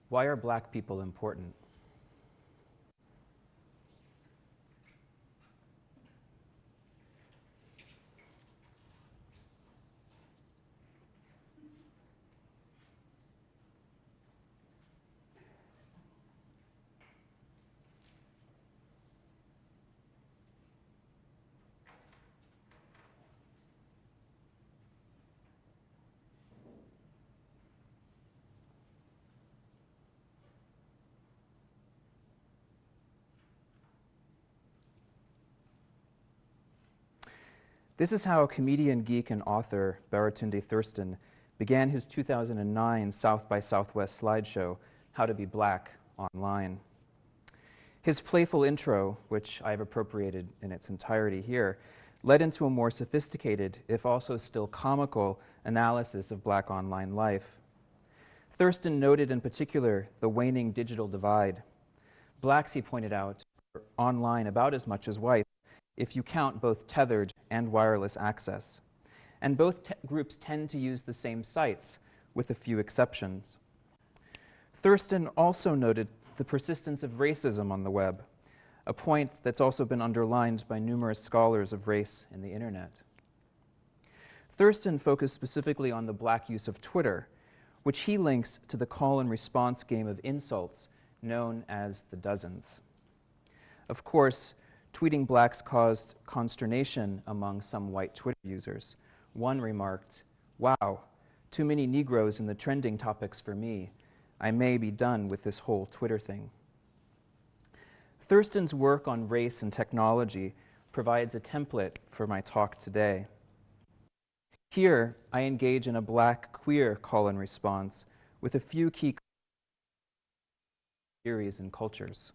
Why are black people important? This is how comedian, geek, and author Baratunde Thurston began his 2009 South by Southwest slideshow, How to Be Black Online. His playful intro, which I've appropriated in its entirety here, led into a more sophisticated, if also still comical, analysis of black online life. Thurston noted in particular the waning digital divide. Blacks, he pointed out, are online about as much as whites, if you count both tethered and wireless access. And both groups tend to use the same sites, with a few exceptions. Thurston also noted the persistence of racism on the web, a point that's also been underlined by numerous scholars of race in the internet. Thurston focused specifically on the black use of Twitter, which he links to the call and response game of insults known as the dozens. Of course, tweeting blacks caused consternation among some white Twitter users. One remarked, "Wow, too many Negroes in the trending topics for me. I may be done with this whole Twitter thing." Thurston's work on race and technology provides a template for my talk today. Here, I engage in a black queer call and response with a few key theories and cultures.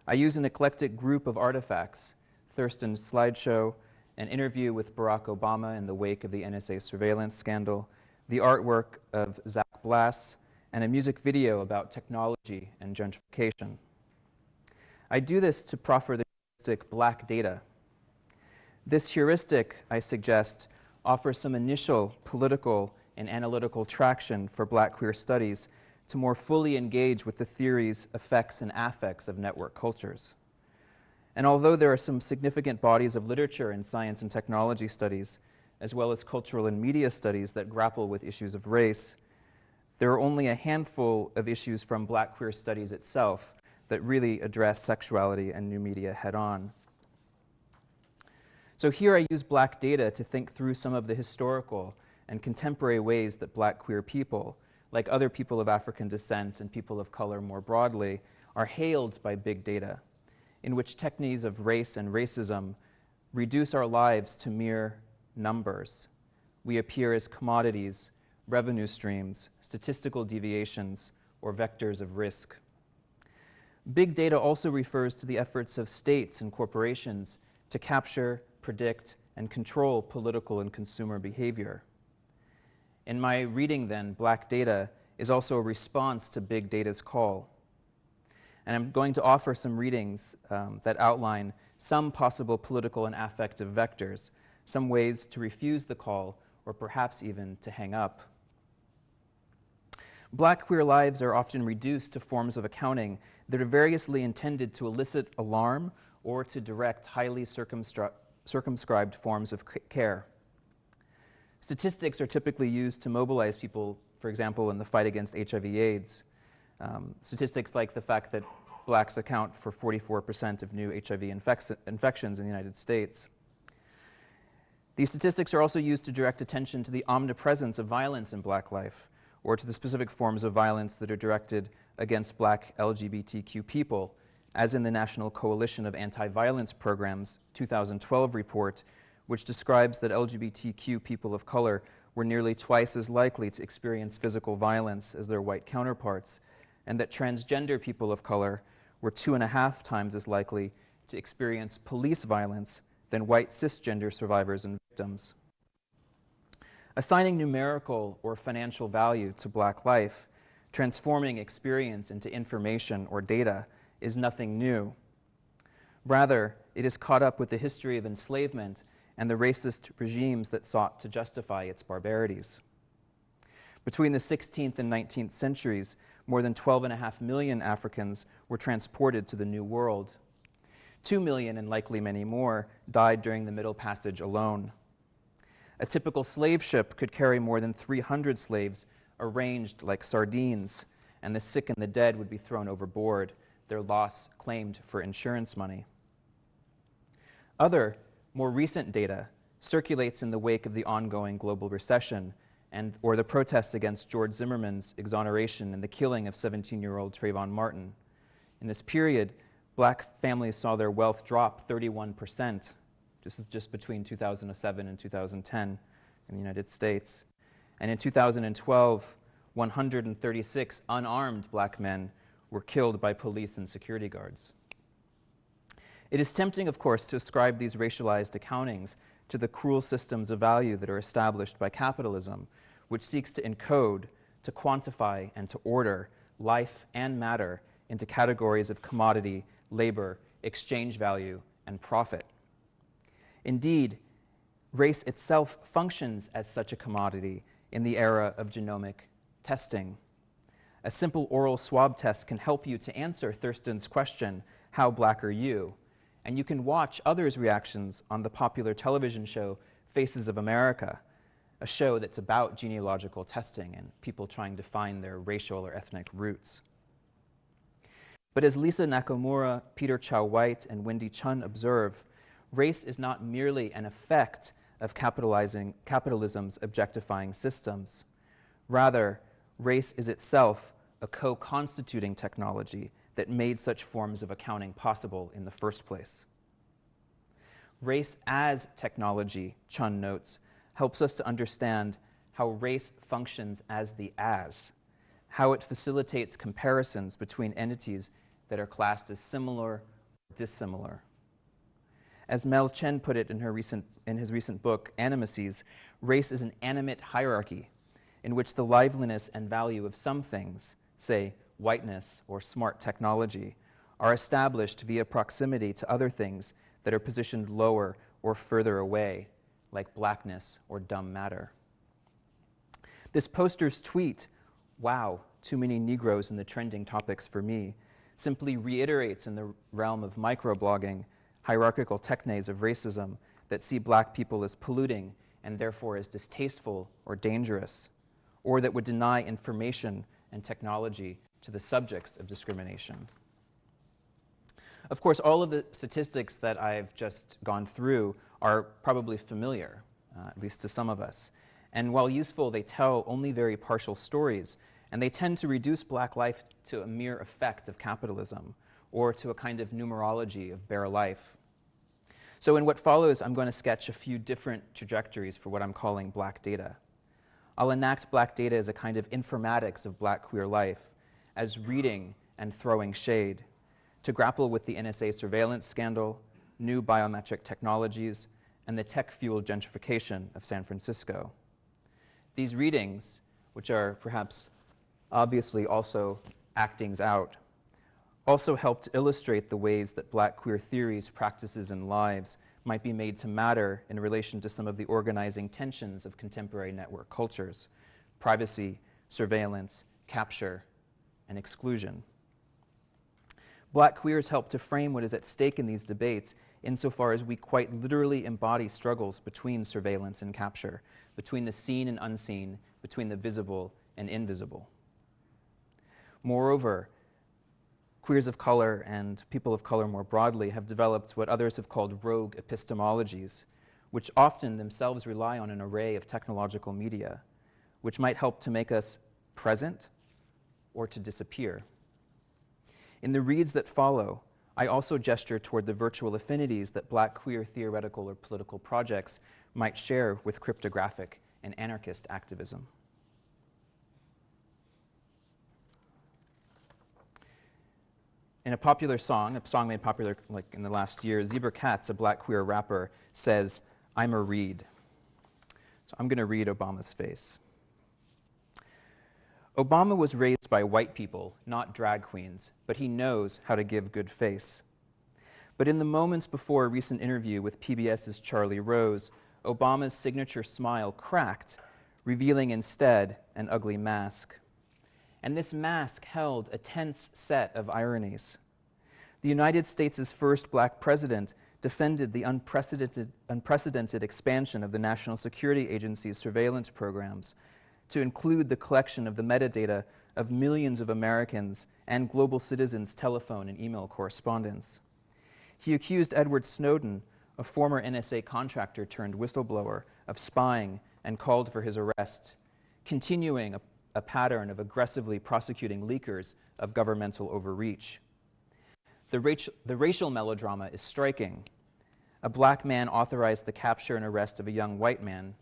I use an eclectic group of artifacts: Thurston's slideshow, an interview with Barack Obama in the wake of the NSA surveillance scandal, the artwork of Zach Blass, and a music video about technology and gentrification. I do this to proffer the heuristic black data. This heuristic, I suggest, offers some initial political and analytical traction for black queer studies to more fully engage with the theories, effects, and affects of network cultures. And although there are some significant bodies of literature in science and technology studies, as well as cultural and media studies that grapple with issues of race, there are only a handful of issues from black queer studies itself that really address sexuality and new media head-on. So here I use black data to think through some of the historical and contemporary ways that black queer people, like other people of African descent and people of color more broadly, are hailed by big data, in which techniques of race and racism reduce our lives to mere numbers. We appear as commodities, revenue streams, statistical deviations, or vectors of risk. Big data also refers to the efforts of states and corporations to capture, predict, and control political and consumer behavior. In my reading, then, black data is also a response to big data's call. And I'm going to offer some readings that outline some possible political and affective vectors, some ways to refuse the call, or perhaps even to hang up. Black queer lives are often reduced to forms of accounting that are variously intended to elicit alarm or to direct highly circumscribed forms of care. Statistics are typically used to mobilize people, for example, in the fight against HIV/AIDS. Statistics like the fact that blacks account for 44% of new HIV infections in the United States. These statistics are also used to direct attention to the omnipresence of violence in black life, or to the specific forms of violence that are directed against black LGBTQ people, as in the National Coalition of Anti-Violence Programs 2012 report, which describes that LGBTQ people of color were nearly twice as likely to experience physical violence as their white counterparts, and that transgender people of color were 2.5 times as likely to experience police violence than white cisgender survivors and victims. Assigning numerical or financial value to black life, transforming experience into information or data, is nothing new. Rather, it is caught up with the history of enslavement and the racist regimes that sought to justify its barbarities. Between the 16th and 19th centuries, more than 12.5 million Africans were transported to the New World. 2 million, and likely many more, died during the Middle Passage alone. A typical slave ship could carry more than 300 slaves arranged like sardines, and the sick and the dead would be thrown overboard, their loss claimed for insurance money. Other, more recent data circulates in the wake of the ongoing global recession or the protests against George Zimmerman's exoneration and the killing of 17-year-old Trayvon Martin. In this period, black families saw their wealth drop 31%. This is just between 2007 and 2010 in the United States. And in 2012, 136 unarmed black men were killed by police and security guards. It is tempting, of course, to ascribe these racialized accountings to the cruel systems of value that are established by capitalism, which seeks to encode, to quantify, and to order life and matter into categories of commodity, labor, exchange value, and profit. Indeed, race itself functions as such a commodity in the era of genomic testing. A simple oral swab test can help you to answer Thurston's question, "How black are you?" And you can watch others' reactions on the popular television show Faces of America, a show that's about genealogical testing and people trying to find their racial or ethnic roots. But as Lisa Nakamura, Peter Chow White, and Wendy Chun observe, race is not merely an effect of capitalism's objectifying systems. Rather, race is itself a co-constituting technology that made such forms of accounting possible in the first place. Race as technology, Chun notes, helps us to understand how race functions as the as, how it facilitates comparisons between entities that are classed as similar or dissimilar. As Mel Chen put it in his recent book, Animacies, race is an animate hierarchy in which the liveliness and value of some things, say whiteness or smart technology, are established via proximity to other things that are positioned lower or further away, like blackness or dumb matter. This poster's tweet, "Wow, too many Negroes in the trending topics for me," simply reiterates in the realm of microblogging hierarchical technes of racism that see black people as polluting and therefore as distasteful or dangerous, or that would deny information and technology to the subjects of discrimination. Of course, all of the statistics that I've just gone through are probably familiar, at least to some of us. And while useful, they tell only very partial stories, and they tend to reduce black life to a mere effect of capitalism, or to a kind of numerology of bare life. So in what follows, I'm going to sketch a few different trajectories for what I'm calling black data. I'll enact black data as a kind of informatics of black queer life, as reading and throwing shade, to grapple with the NSA surveillance scandal, new biometric technologies, and the tech-fueled gentrification of San Francisco. These readings, which are perhaps obviously also actings out, also help to illustrate the ways that black queer theories, practices, and lives might be made to matter in relation to some of the organizing tensions of contemporary network cultures: privacy, surveillance, capture, and exclusion. Black queers help to frame what is at stake in these debates insofar as we quite literally embody struggles between surveillance and capture, between the seen and unseen, between the visible and invisible. Moreover, queers of color and people of color more broadly have developed what others have called rogue epistemologies, which often themselves rely on an array of technological media, which might help to make us present or to disappear. In the reads that follow, I also gesture toward the virtual affinities that black queer theoretical or political projects might share with cryptographic and anarchist activism. In a popular song, a song made popular like in the last year, Zebra Katz, a black queer rapper, says, "I'm a read." So I'm going to read Obama's face. Obama was raised by white people, not drag queens, but he knows how to give good face. But in the moments before a recent interview with PBS's Charlie Rose, Obama's signature smile cracked, revealing instead an ugly mask. and this mask held a tense set of ironies. The United States' first black president defended the unprecedented expansion of the National Security Agency's surveillance programs to include the collection of the metadata of millions of Americans and global citizens' telephone and email correspondence. He accused Edward Snowden, a former NSA contractor turned whistleblower, of spying and called for his arrest, continuing a pattern of aggressively prosecuting leakers of governmental overreach. The racial melodrama is striking. A black man authorized the capture and arrest of a young white man,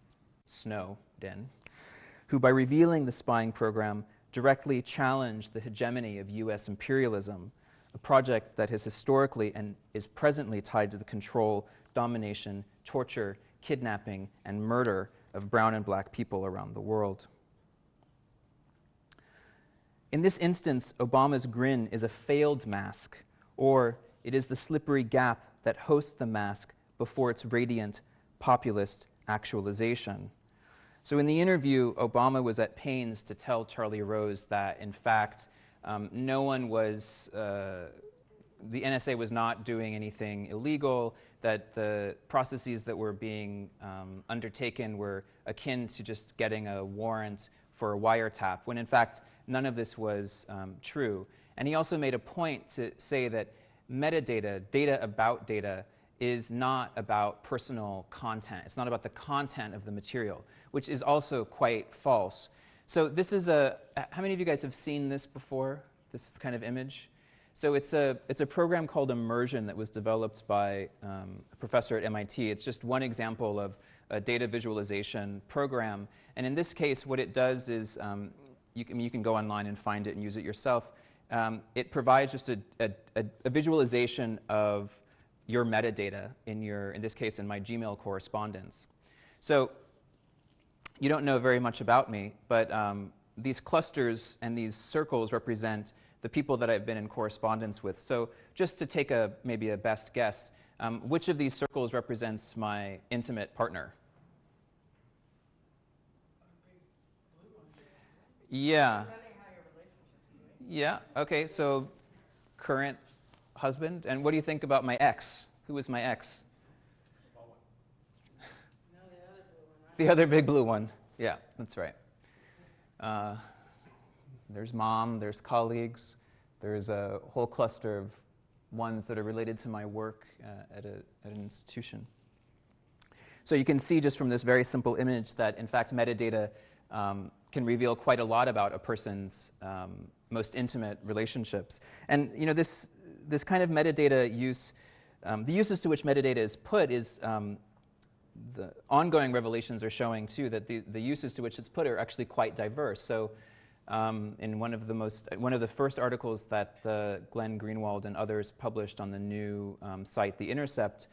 Snowden, who, by revealing the spying program, directly challenged the hegemony of US imperialism, a project that has historically and is presently tied to the control, domination, torture, kidnapping, and murder of brown and black people around the world. In this instance, Obama's grin is a failed mask, or it is the slippery gap that hosts the mask before its radiant populist actualization. So in the interview, Obama was at pains to tell Charlie Rose that, in fact, no one was, the NSA was not doing anything illegal, that the processes that were being undertaken were akin to just getting a warrant for a wiretap, when in fact, none of this was true. And he also made a point to say that metadata, data about data, is not about personal content. It's not about the content of the material, which is also quite false. So this is how many of you guys have seen this before, this kind of image? So it's a program called Immersion that was developed by a professor at MIT. It's just one example of a data visualization program. And in this case, what it does is, you can go online and find it and use it yourself. It provides just a visualization of your metadata in this case, in my Gmail correspondence. So you don't know very much about me, but these clusters and these circles represent the people that I've been in correspondence with. So just to take maybe a best guess, which of these circles represents my intimate partner? Yeah. Yeah, okay, so current husband. And what do you think about my ex? Who was my ex? Baldwin. No, the other blue one, right? The other big blue one. Yeah, that's right. There's mom, there's colleagues, there's a whole cluster of ones that are related to my work at an institution. So you can see just from this very simple image that, in fact, metadata can reveal quite a lot about a person's most intimate relationships. And you know, this kind of metadata use, the uses to which metadata is put is, the ongoing revelations are showing too that the uses to which it's put are actually quite diverse. So in one of the first articles that Glenn Greenwald and others published on the new site, The Intercept,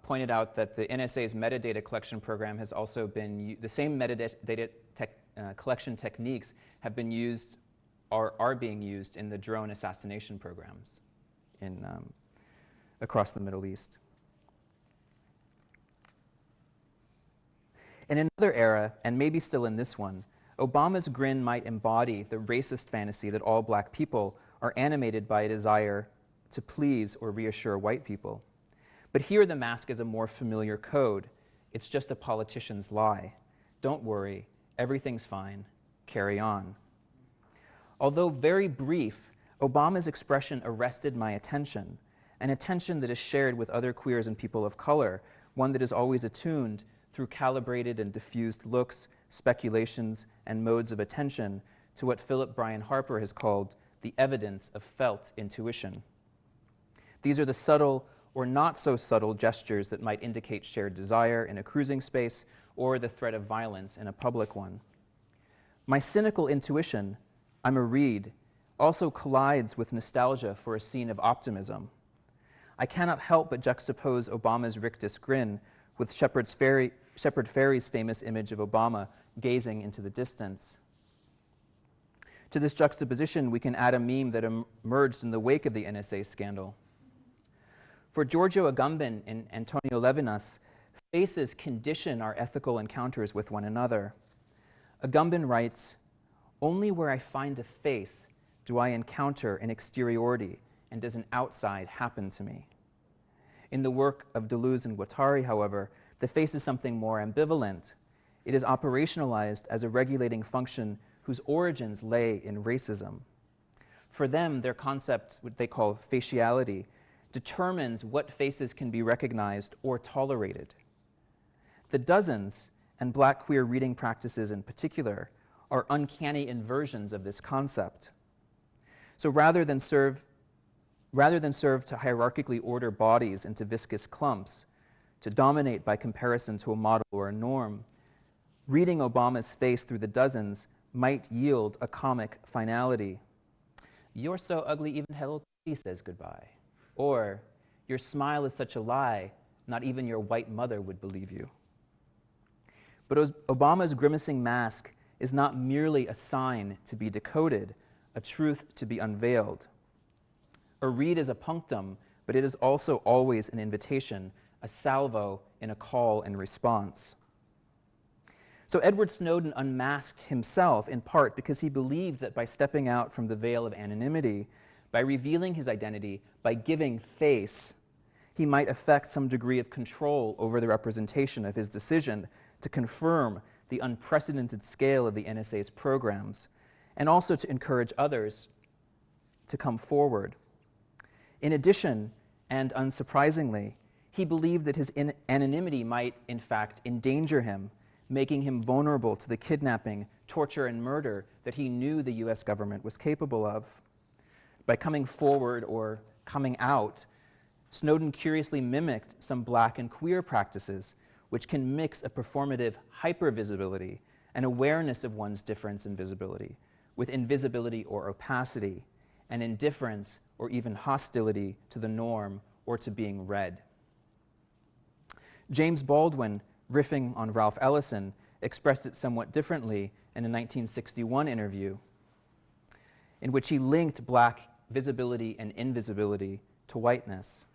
pointed out that the NSA's metadata collection program has also been, the same metadata collection techniques have been used or are being used in the drone assassination programs across the Middle East. In another era, and maybe still in this one, Obama's grin might embody the racist fantasy that all black people are animated by a desire to please or reassure white people. But here the mask is a more familiar code. It's just a politician's lie. Don't worry, everything's fine, carry on. Although very brief, Obama's expression arrested my attention, an attention that is shared with other queers and people of color, one that is always attuned through calibrated and diffused looks, speculations, and modes of attention to what Philip Bryan Harper has called the evidence of felt intuition. These are the subtle or not so subtle gestures that might indicate shared desire in a cruising space or the threat of violence in a public one. My cynical intuition, I'm a read, also collides with nostalgia for a scene of optimism. I cannot help but juxtapose Obama's rictus grin with Shepard Fairey's famous image of Obama gazing into the distance. To this juxtaposition, we can add a meme that emerged in the wake of the NSA scandal. For Giorgio Agamben and Antonio Levinas, faces condition our ethical encounters with one another. Agamben writes, Only where I find a face do I encounter an exteriority, and does an outside happen to me. In the work of Deleuze and Guattari, however, the face is something more ambivalent. It is operationalized as a regulating function whose origins lay in racism. For them, their concept, what they call faciality, determines what faces can be recognized or tolerated. The dozens, and Black queer reading practices in particular, are uncanny inversions of this concept. So rather than serve to hierarchically order bodies into viscous clumps, to dominate by comparison to a model or a norm, reading Obama's face through the dozens might yield a comic finality. You're so ugly, even Hello Kitty says goodbye. Or, your smile is such a lie, not even your white mother would believe you. But Obama's grimacing mask is not merely a sign to be decoded, a truth to be unveiled. A read is a punctum, but it is also always an invitation, a salvo in a call and response. So Edward Snowden unmasked himself in part because he believed that by stepping out from the veil of anonymity, by revealing his identity, by giving face, he might effect some degree of control over the representation of his decision to confirm the unprecedented scale of the NSA's programs, and also to encourage others to come forward. In addition, and unsurprisingly, he believed that his anonymity might, in fact, endanger him, making him vulnerable to the kidnapping, torture, and murder that he knew the US government was capable of. By coming forward or coming out, Snowden curiously mimicked some Black and queer practices, which can mix a performative hypervisibility, an awareness of one's difference in visibility, with invisibility or opacity, and indifference or even hostility to the norm or to being read. James Baldwin, riffing on Ralph Ellison, expressed it somewhat differently in a 1961 interview, in which he linked Black visibility and invisibility to whiteness.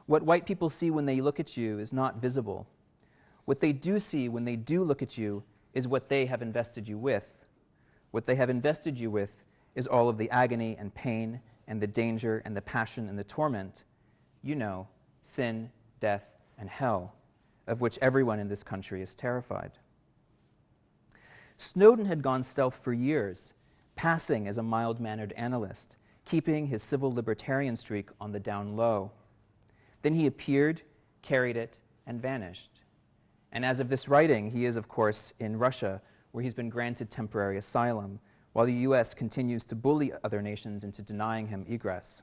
What white people see when they look at you is not visible. What they do see when they do look at you is what they have invested you with. What they have invested you with is all of the agony and pain and the danger and the passion and the torment, you know, sin, death, and hell, of which everyone in this country is terrified. Snowden had gone stealth for years, passing as a mild-mannered analyst, keeping his civil libertarian streak on the down low. Then he appeared, carried it, and vanished. And as of this writing, he is, of course, in Russia, where he's been granted temporary asylum, while the US continues to bully other nations into denying him egress.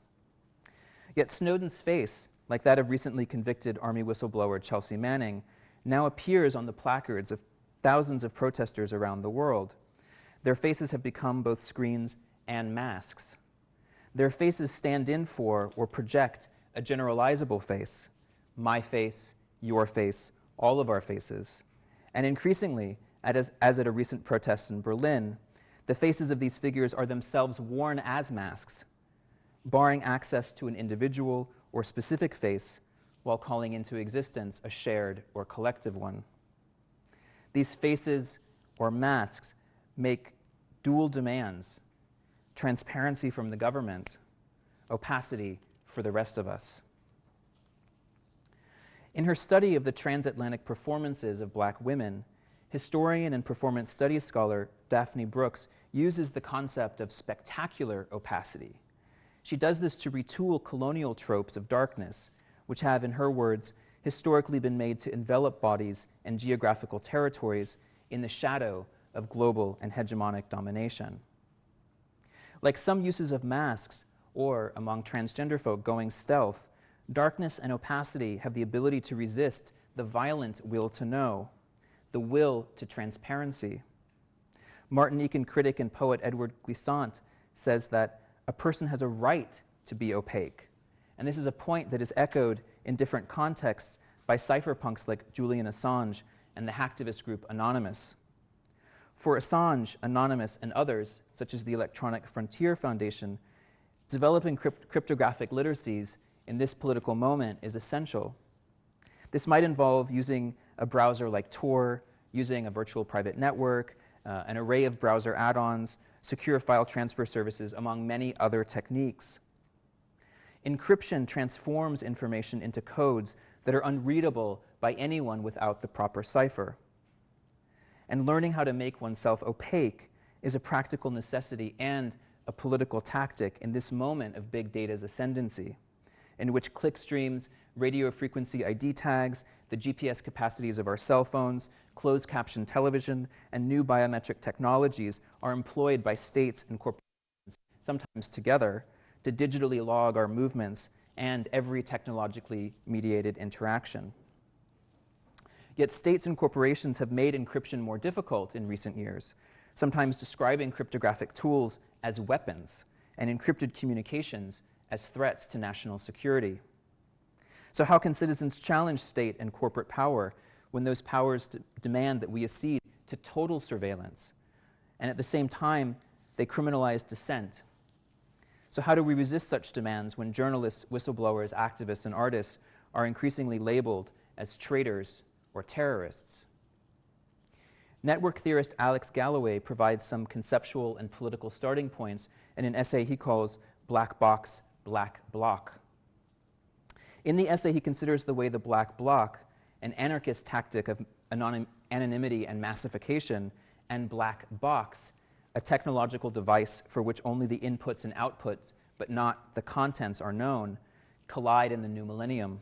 Yet Snowden's face, like that of recently convicted Army whistleblower Chelsea Manning, now appears on the placards of thousands of protesters around the world. Their faces have become both screens and masks. Their faces stand in for or project a generalizable face, my face, your face, all of our faces. And increasingly, as at a recent protest in Berlin, the faces of these figures are themselves worn as masks, barring access to an individual or specific face while calling into existence a shared or collective one. These faces or masks make dual demands: transparency from the government, opacity for the rest of us. In her study of the transatlantic performances of Black women, historian and performance studies scholar Daphne Brooks uses the concept of spectacular opacity. She does this to retool colonial tropes of darkness, which have, in her words, historically been made to envelop bodies and geographical territories in the shadow of global and hegemonic domination. Like some uses of masks, or among transgender folk going stealth, darkness and opacity have the ability to resist the violent will to know, the will to transparency. Martinican critic and poet Edward Glissant says that a person has a right to be opaque. And this is a point that is echoed in different contexts by cypherpunks like Julian Assange and the hacktivist group Anonymous. For Assange, Anonymous, and others, such as the Electronic Frontier Foundation, developing cryptographic literacies in this political moment is essential. This might involve using a browser like Tor, using a virtual private network, an array of browser add-ons, secure file transfer services, among many other techniques. Encryption transforms information into codes that are unreadable by anyone without the proper cipher. And learning how to make oneself opaque is a practical necessity and a political tactic in this moment of big data's ascendancy, in which clickstreams, radio frequency ID tags, the GPS capacities of our cell phones, closed caption television, and new biometric technologies are employed by states and corporations, sometimes together, to digitally log our movements and every technologically mediated interaction. Yet states and corporations have made encryption more difficult in recent years, sometimes describing cryptographic tools as weapons and encrypted communications as threats to national security. So how can citizens challenge state and corporate power when those powers demand that we accede to total surveillance, and at the same time, they criminalize dissent? So how do we resist such demands when journalists, whistleblowers, activists, and artists are increasingly labeled as traitors or terrorists? Network theorist Alex Galloway provides some conceptual and political starting points in an essay he calls Black Box, Black Bloc. In the essay, he considers the way the black bloc, an anarchist tactic of anonymity and massification, and black box, a technological device for which only the inputs and outputs, but not the contents, are known, collide in the new millennium.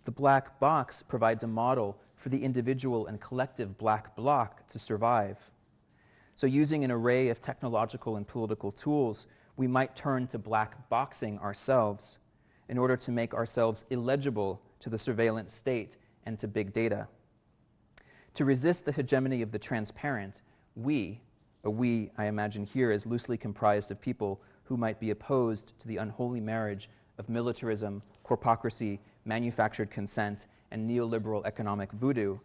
The black box provides a model for the individual and collective black bloc to survive. So using an array of technological and political tools, we might turn to black boxing ourselves in order to make ourselves illegible to the surveillance state and to big data. To resist the hegemony of the transparent, we, a we I imagine here is loosely comprised of people who might be opposed to the unholy marriage of militarism, corpocracy, manufactured consent, and neoliberal economic voodoo,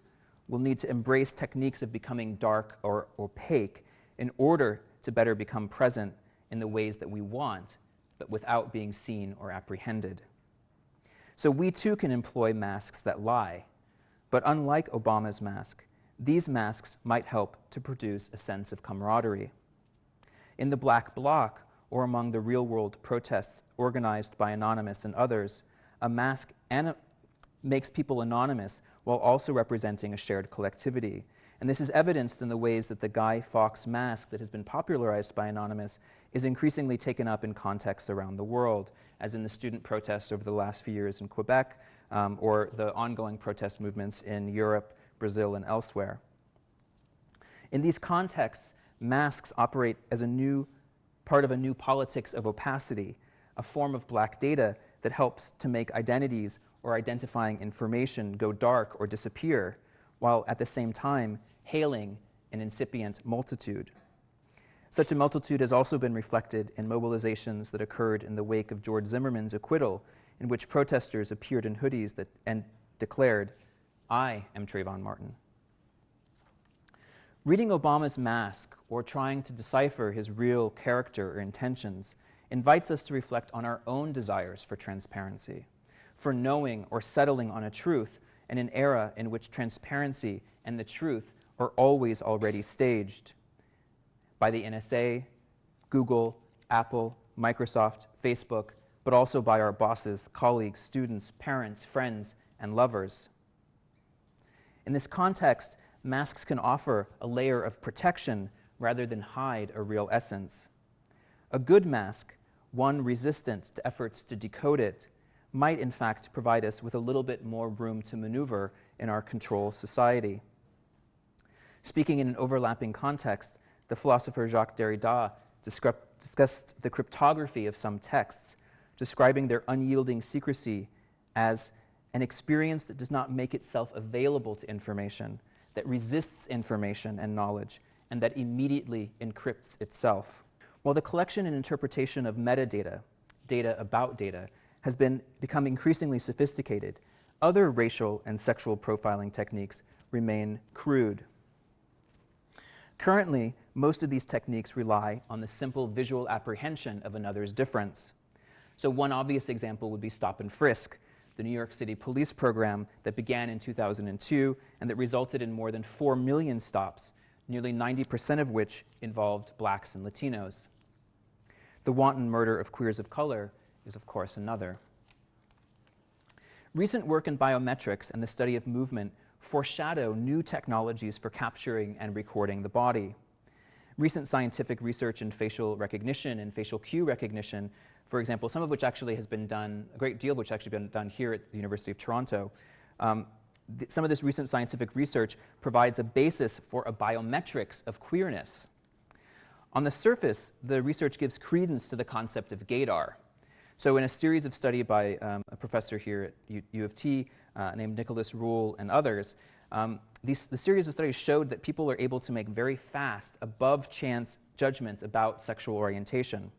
will need to embrace techniques of becoming dark or opaque in order to better become present in the ways that we want, but without being seen or apprehended. So we too can employ masks that lie, but unlike Obama's mask, these masks might help to produce a sense of camaraderie. In the black bloc, or among the real-world protests organized by Anonymous and others, a mask makes people anonymous while also representing a shared collectivity. And this is evidenced in the ways that the Guy Fawkes mask that has been popularized by Anonymous is increasingly taken up in contexts around the world, as in the student protests over the last few years in Quebec, or the ongoing protest movements in Europe, Brazil, and elsewhere. In these contexts, masks operate as a new part of a new politics of opacity, a form of black data that helps to make identities or identifying information go dark or disappear, while at the same time hailing an incipient multitude. Such a multitude has also been reflected in mobilizations that occurred in the wake of George Zimmerman's acquittal, in which protesters appeared in hoodies and declared, "I am Trayvon Martin." Reading Obama's mask or trying to decipher his real character or intentions invites us to reflect on our own desires for transparency, for knowing or settling on a truth in an era in which transparency and the truth are always already staged by the NSA, Google, Apple, Microsoft, Facebook, but also by our bosses, colleagues, students, parents, friends, and lovers. In this context, masks can offer a layer of protection rather than hide a real essence. A good mask, one resistant to efforts to decode it, might in fact provide us with a little bit more room to maneuver in our control society. Speaking in an overlapping context, the philosopher Jacques Derrida discussed the cryptography of some texts, describing their unyielding secrecy as an experience that does not make itself available to information, that resists information and knowledge, and that immediately encrypts itself. While the collection and interpretation of metadata, data about data, has become increasingly sophisticated, other racial and sexual profiling techniques remain crude. Currently, most of these techniques rely on the simple visual apprehension of another's difference. So one obvious example would be stop and frisk, the New York City police program that began in 2002 and that resulted in more than 4 million stops nearly 90% of which involved blacks and Latinos. The wanton murder of queers of color is, of course, another. Recent work in biometrics and the study of movement foreshadow new technologies for capturing and recording the body. Recent scientific research in facial recognition and facial cue recognition, for example, some of which actually has been done, a great deal of which actually been done here at the University of Toronto. Some of this recent scientific research provides a basis for a biometrics of queerness. On the surface, the research gives credence to the concept of gaydar. So in a series of study by a professor here at U of T named Nicholas Rule and others, the series of studies showed that people are able to make very fast, above-chance judgments about sexual orientation.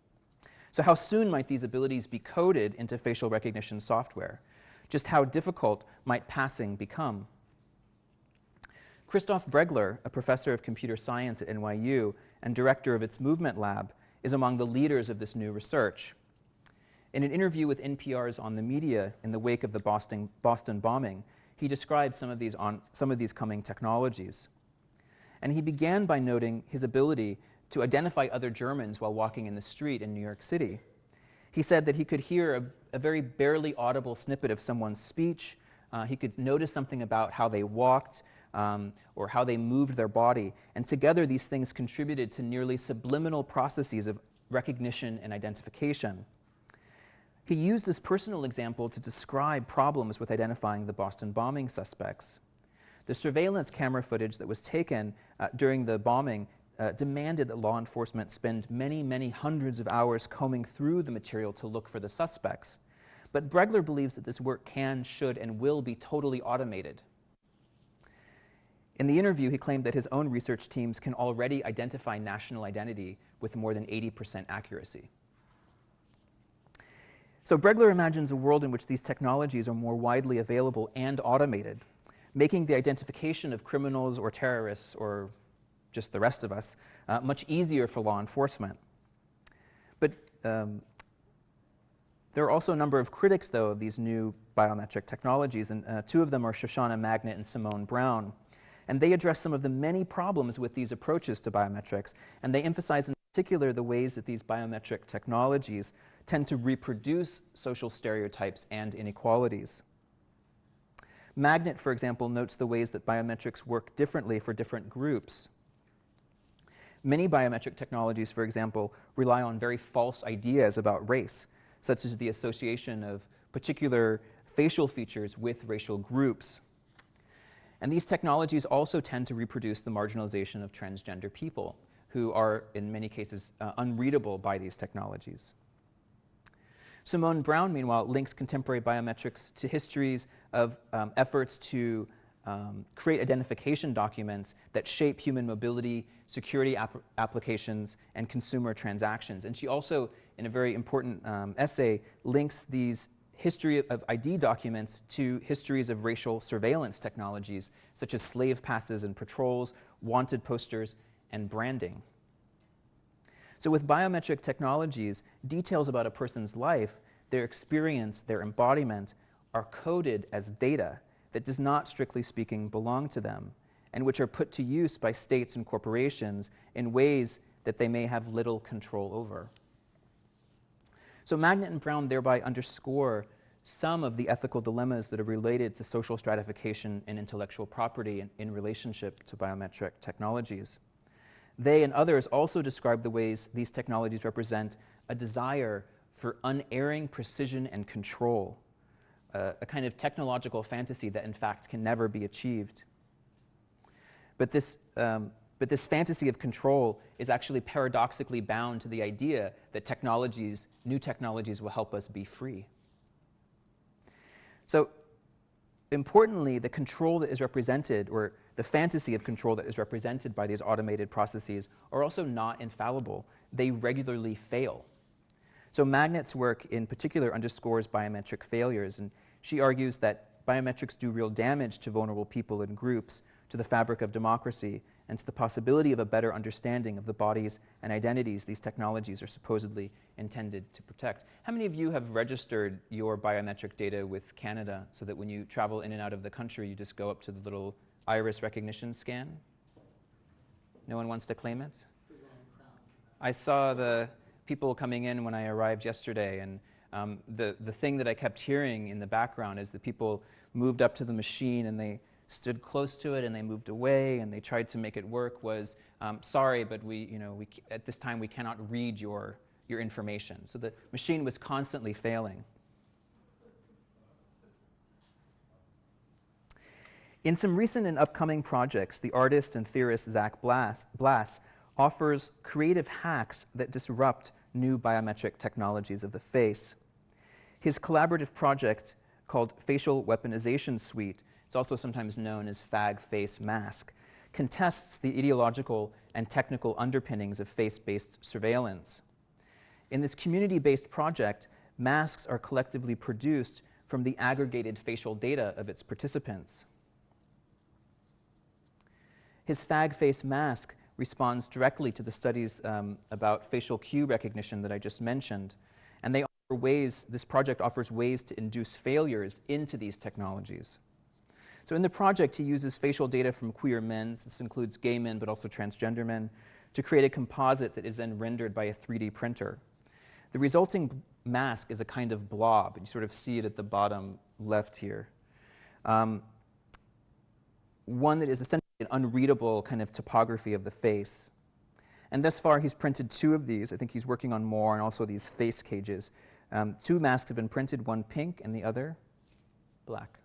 So how soon might these abilities be coded into facial recognition software? Just how difficult might passing become? Christoph Bregler, a professor of computer science at NYU and director of its movement lab, is among the leaders of this new research. In an interview with NPR's On the Media in the wake of the Boston bombing, he described some of these coming technologies. And he began by noting his ability to identify other Germans while walking in the street in New York City. He said that he could hear a very barely audible snippet of someone's speech. He could notice something about how they walked or how they moved their body. And together, these things contributed to nearly subliminal processes of recognition and identification. He used this personal example to describe problems with identifying the Boston bombing suspects. The surveillance camera footage that was taken during the bombing demanded that law enforcement spend many, many hundreds of hours combing through the material to look for the suspects. But Bregler believes that this work can, should, and will be totally automated. In the interview, he claimed that his own research teams can already identify national identity with more than 80% accuracy. So Bregler imagines a world in which these technologies are more widely available and automated, making the identification of criminals or terrorists or just the rest of us much easier for law enforcement. But there are also a number of critics, though, of these new biometric technologies, and two of them are Shoshana Magnet and Simone Brown. And they address some of the many problems with these approaches to biometrics, and they emphasize in particular the ways that these biometric technologies tend to reproduce social stereotypes and inequalities. Magnet, for example, notes the ways that biometrics work differently for different groups. Many biometric technologies, for example, rely on very false ideas about race, such as the association of particular facial features with racial groups. And these technologies also tend to reproduce the marginalization of transgender people, who are, in many cases, unreadable by these technologies. Simone Brown, meanwhile, links contemporary biometrics to histories of efforts to create identification documents that shape human mobility, security applications, and consumer transactions. And she also, in a very important essay, links these history of ID documents to histories of racial surveillance technologies, such as slave passes and patrols, wanted posters, and branding. So with biometric technologies, details about a person's life, their experience, their embodiment, are coded as data that does not, strictly speaking, belong to them, and which are put to use by states and corporations in ways that they may have little control over. So Magnet and Brown thereby underscore some of the ethical dilemmas that are related to social stratification and intellectual property in relationship to biometric technologies. They and others also describe the ways these technologies represent a desire for unerring precision and control, a kind of technological fantasy that in fact can never be achieved. But this fantasy of control is actually paradoxically bound to the idea that new technologies will help us be free. So importantly, the control that is represented, or the fantasy of control that is represented by these automated processes, are also not infallible. They regularly fail. So Magnet's work in particular underscores biometric failures, and she argues that biometrics do real damage to vulnerable people and groups, to the fabric of democracy, and to the possibility of a better understanding of the bodies and identities these technologies are supposedly intended to protect. How many of you have registered your biometric data with Canada so that when you travel in and out of the country, you just go up to the little iris recognition scan? No one wants to claim it? I saw the people coming in when I arrived yesterday, and the thing that I kept hearing in the background is that people moved up to the machine and they stood close to it and they moved away and they tried to make it work was, sorry, but at this time we cannot read your information. So the machine was constantly failing. In some recent and upcoming projects, the artist and theorist Zach Blass offers creative hacks that disrupt new biometric technologies of the face. His collaborative project, called Facial Weaponization Suite, it's also sometimes known as Fag Face Mask, contests the ideological and technical underpinnings of face-based surveillance. In this community-based project, masks are collectively produced from the aggregated facial data of its participants. His Fag Face Mask responds directly to the studies about facial cue recognition that I just mentioned, and this project offers ways to induce failures into these technologies. So in the project, he uses facial data from queer men, this includes gay men but also transgender men, to create a composite that is then rendered by a 3D printer. The resulting mask is a kind of blob. You sort of see it at the bottom left here. One that is essentially an unreadable kind of topography of the face. And thus far, he's printed 2 of these. I think he's working on more, and also these face cages. 2 masks have been printed, one pink and the other black.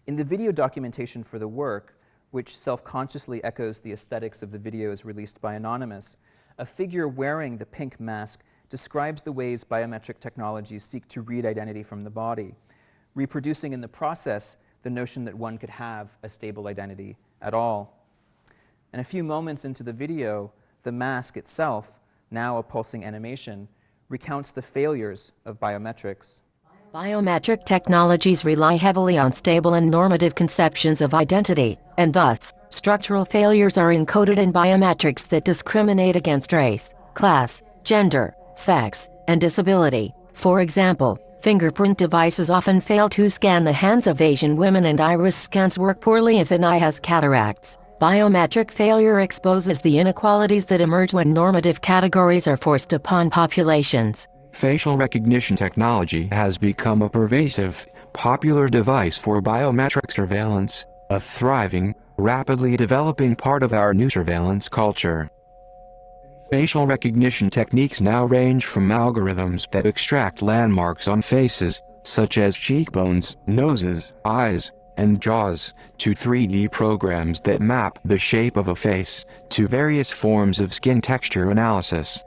In the video documentation for the work, which self-consciously echoes the aesthetics of the videos released by Anonymous, a figure wearing the pink mask describes the ways biometric technologies seek to read identity from the body, reproducing in the process the notion that one could have a stable identity at all. And a few moments into the video, the mask itself, now a pulsing animation, recounts the failures of biometrics. Biometric technologies rely heavily on stable and normative conceptions of identity, and thus, structural failures are encoded in biometrics that discriminate against race, class, gender, sex, and disability. For example, fingerprint devices often fail to scan the hands of Asian women, and iris scans work poorly if an eye has cataracts. Biometric failure exposes the inequalities that emerge when normative categories are forced upon populations. Facial recognition technology has become a pervasive, popular device for biometric surveillance, a thriving, rapidly developing part of our new surveillance culture. Facial recognition techniques now range from algorithms that extract landmarks on faces, such as cheekbones, noses, eyes, and jaws, to 3D programs that map the shape of a face, to various forms of skin texture analysis.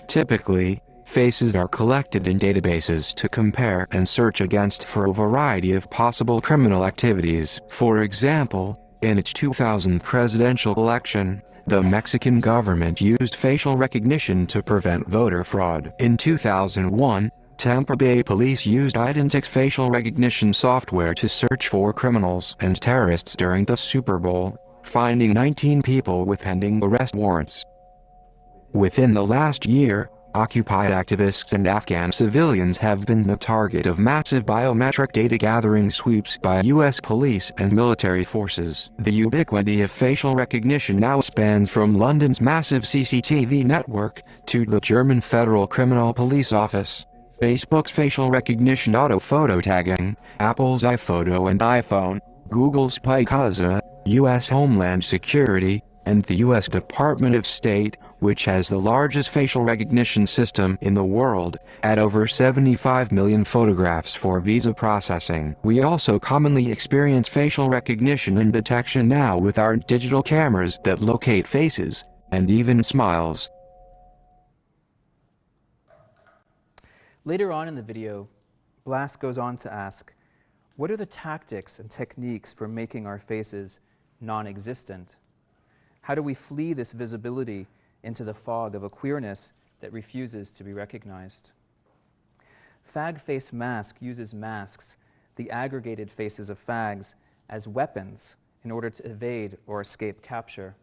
Typically, faces are collected in databases to compare and search against for a variety of possible criminal activities. For example, in its 2000 presidential election, the Mexican government used facial recognition to prevent voter fraud. In 2001, Tampa Bay police used Identix facial recognition software to search for criminals and terrorists during the Super Bowl, finding 19 people with pending arrest warrants. Within the last year, Occupy activists and Afghan civilians have been the target of massive biometric data gathering sweeps by U.S. police and military forces. The ubiquity of facial recognition now spans from London's massive CCTV network to the German Federal Criminal Police Office, Facebook's facial recognition auto photo tagging, Apple's iPhoto and iPhone, Google's Picasa, U.S. Homeland Security, and the U.S. Department of State, which has the largest facial recognition system in the world, at over 75 million photographs for visa processing. We also commonly experience facial recognition and detection now with our digital cameras that locate faces, and even smiles. Later on in the video, Blass goes on to ask, what are the tactics and techniques for making our faces non-existent? How do we flee this visibility into the fog of a queerness that refuses to be recognized? Fag Face Mask uses masks, the aggregated faces of fags, as weapons in order to evade or escape capture.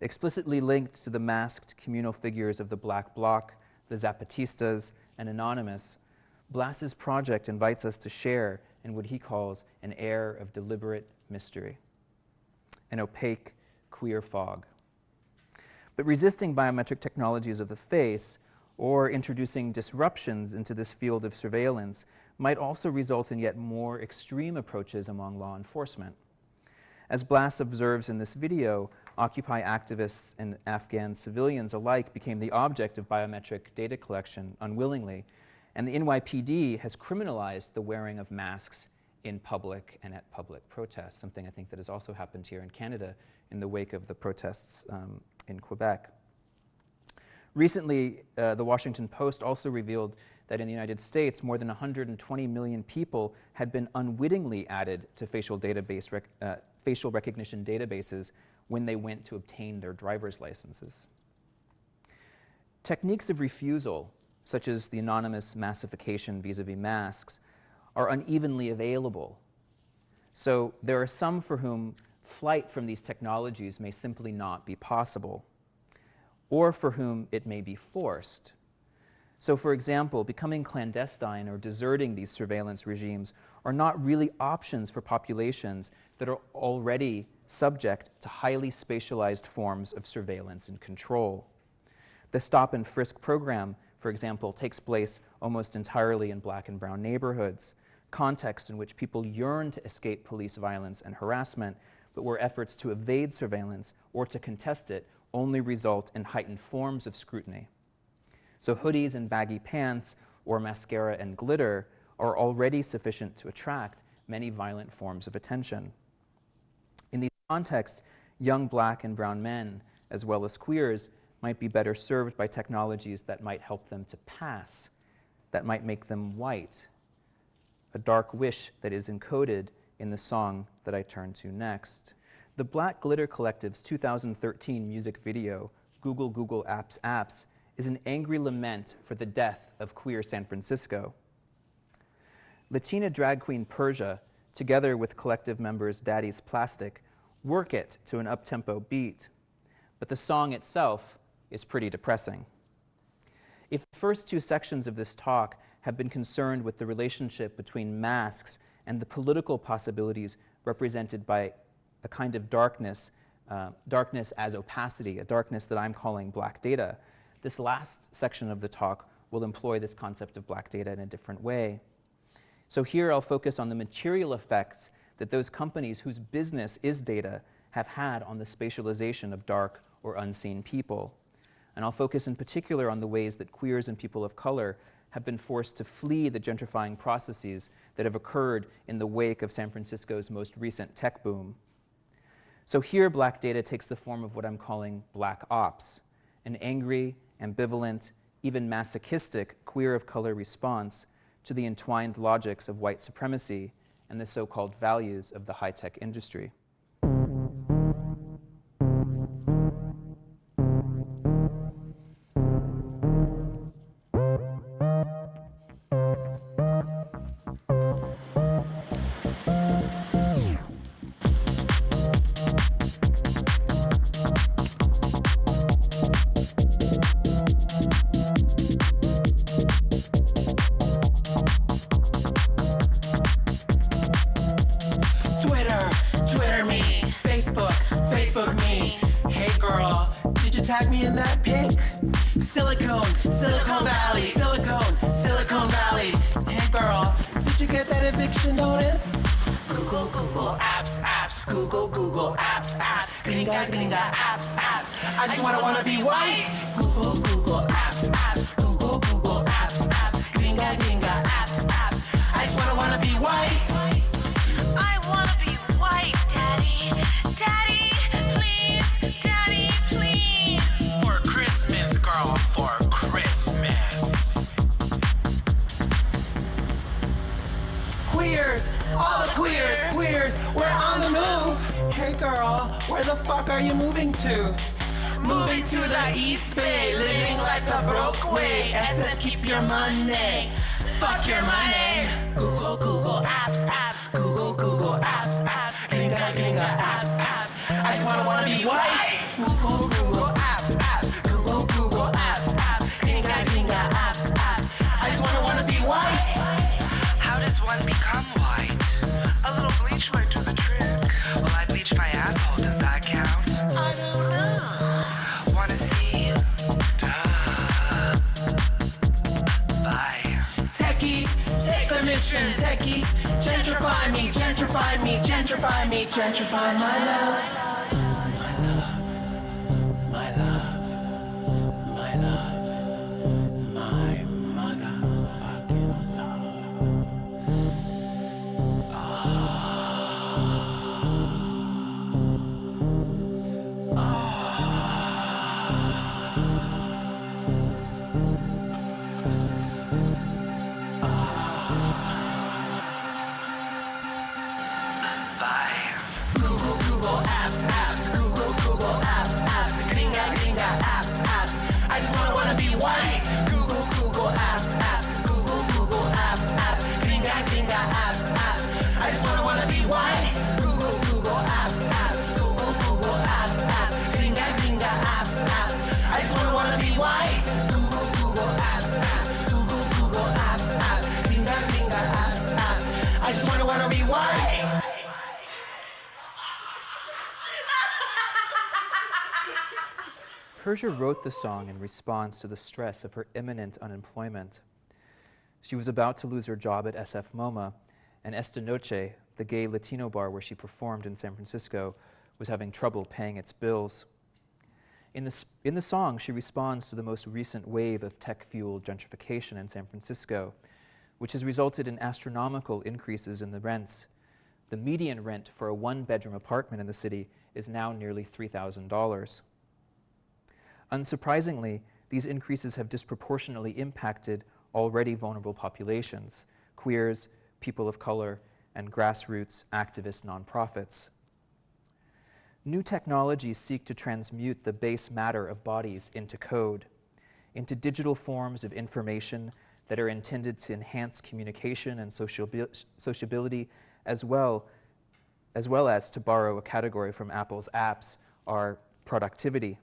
Explicitly linked to the masked communal figures of the Black Bloc, the Zapatistas, and Anonymous, Blass's project invites us to share in what he calls an air of deliberate mystery. An opaque, queer fog. But resisting biometric technologies of the face or introducing disruptions into this field of surveillance might also result in yet more extreme approaches among law enforcement. As Blass observes in this video, Occupy activists and Afghan civilians alike became the object of biometric data collection unwillingly, and the NYPD has criminalized the wearing of masks in public and at public protests, something I think that has also happened here in Canada in the wake of the protests in Quebec. Recently, the Washington Post also revealed that in the United States, more than 120 million people had been unwittingly added to facial recognition databases when they went to obtain their driver's licenses. Techniques of refusal, such as the anonymous massification vis-a-vis masks, are unevenly available. So there are some for whom flight from these technologies may simply not be possible, or for whom it may be forced. So for example, becoming clandestine or deserting these surveillance regimes are not really options for populations that are already subject to highly spatialized forms of surveillance and control. The stop and frisk program, for example, takes place almost entirely in Black and brown neighborhoods, contexts in which people yearn to escape police violence and harassment, but where efforts to evade surveillance or to contest it only result in heightened forms of scrutiny. So hoodies and baggy pants or mascara and glitter are already sufficient to attract many violent forms of attention. In these contexts, young Black and brown men, as well as queers, might be better served by technologies that might help them to pass, that might make them white, a dark wish that is encoded in the song that I turn to next. The Black Glitter Collective's 2013 music video, Google Google Apps Apps, is an angry lament for the death of queer San Francisco. Latina drag queen Persia, together with collective members Daddy's Plastic, work it to an up-tempo beat, but the song itself is pretty depressing. If the first two sections of this talk have been concerned with the relationship between masks and the political possibilities represented by a kind of darkness, darkness as opacity, a darkness that I'm calling black data, this last section of the talk will employ this concept of black data in a different way. So here I'll focus on the material effects that those companies whose business is data have had on the spatialization of dark or unseen people. And I'll focus in particular on the ways that queers and people of color have been forced to flee the gentrifying processes that have occurred in the wake of San Francisco's most recent tech boom. So here, black data takes the form of what I'm calling black ops, an angry, ambivalent, even masochistic queer of color response to the entwined logics of white supremacy and the so-called values of the high-tech industry. Twitter me, Facebook me. Hey girl, did you tag me in that pic? Silicon Valley. Hey girl, did you get that eviction notice? Google apps, Google apps, gringa apps. I just wanna be white. Google apps, Google apps, gringa apps. I just wanna be white. I wanna be white, Daddy. Daddy, please. Daddy, please. For Christmas, girl, for Christmas. Queers, all the queers, we're on the move. Hey girl, where the fuck are you moving to? Moving to the East Bay, living life the broke way. SF, keep your money. Fuck your money. Google apps, Google apps, gringa apps. I just wanna be white. Google apps, Google apps, gringa apps. I just wanna be white. How does one become white? A little bleach might do the trick. Well, I bleach my asshole, does that count? Gentrify me, gentrify me, gentrify me, gentrify my love. My love, my love, my love, my motherfucking love. Google apps, Google apps, gringa apps. I just wanna be white. Google apps, Google apps, gringa apps. I just wanna be white. Google apps, Google apps, gringa apps. I just wanna be white. Google apps, Google apps, gringa apps. I just wanna be white. Persia wrote the song in response to the stress of her imminent unemployment. She was about to lose her job at SF MoMA, and Esta Noche, the gay Latino bar where she performed in San Francisco, was having trouble paying its bills. In the song, she responds to the most recent wave of tech-fueled gentrification in San Francisco, which has resulted in astronomical increases in the rents. The median rent for a one-bedroom apartment in the city is now nearly $3,000. Unsurprisingly, these increases have disproportionately impacted already vulnerable populations, queers, people of color, and grassroots activist nonprofits. New technologies seek to transmute the base matter of bodies into code, into digital forms of information that are intended to enhance communication and sociability, as well as, to borrow a category from Apple's apps, our productivity.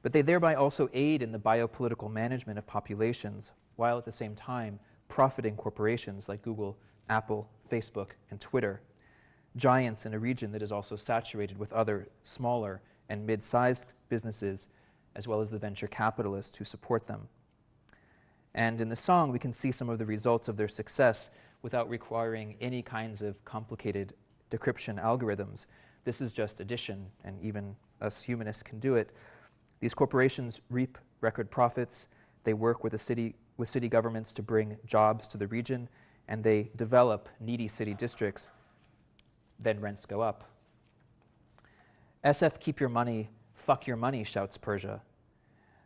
But they thereby also aid in the biopolitical management of populations, while at the same time profiting corporations like Google, Apple, Facebook, and Twitter, giants in a region that is also saturated with other smaller and mid-sized businesses, as well as the venture capitalists who support them. And in the song, we can see some of the results of their success without requiring any kinds of complicated decryption algorithms. This is just addition, and even us humanists can do it. These corporations reap record profits, they work with city governments to bring jobs to the region, and they develop needy city districts. Then rents go up. SF keep your money, fuck your money, shouts Persia.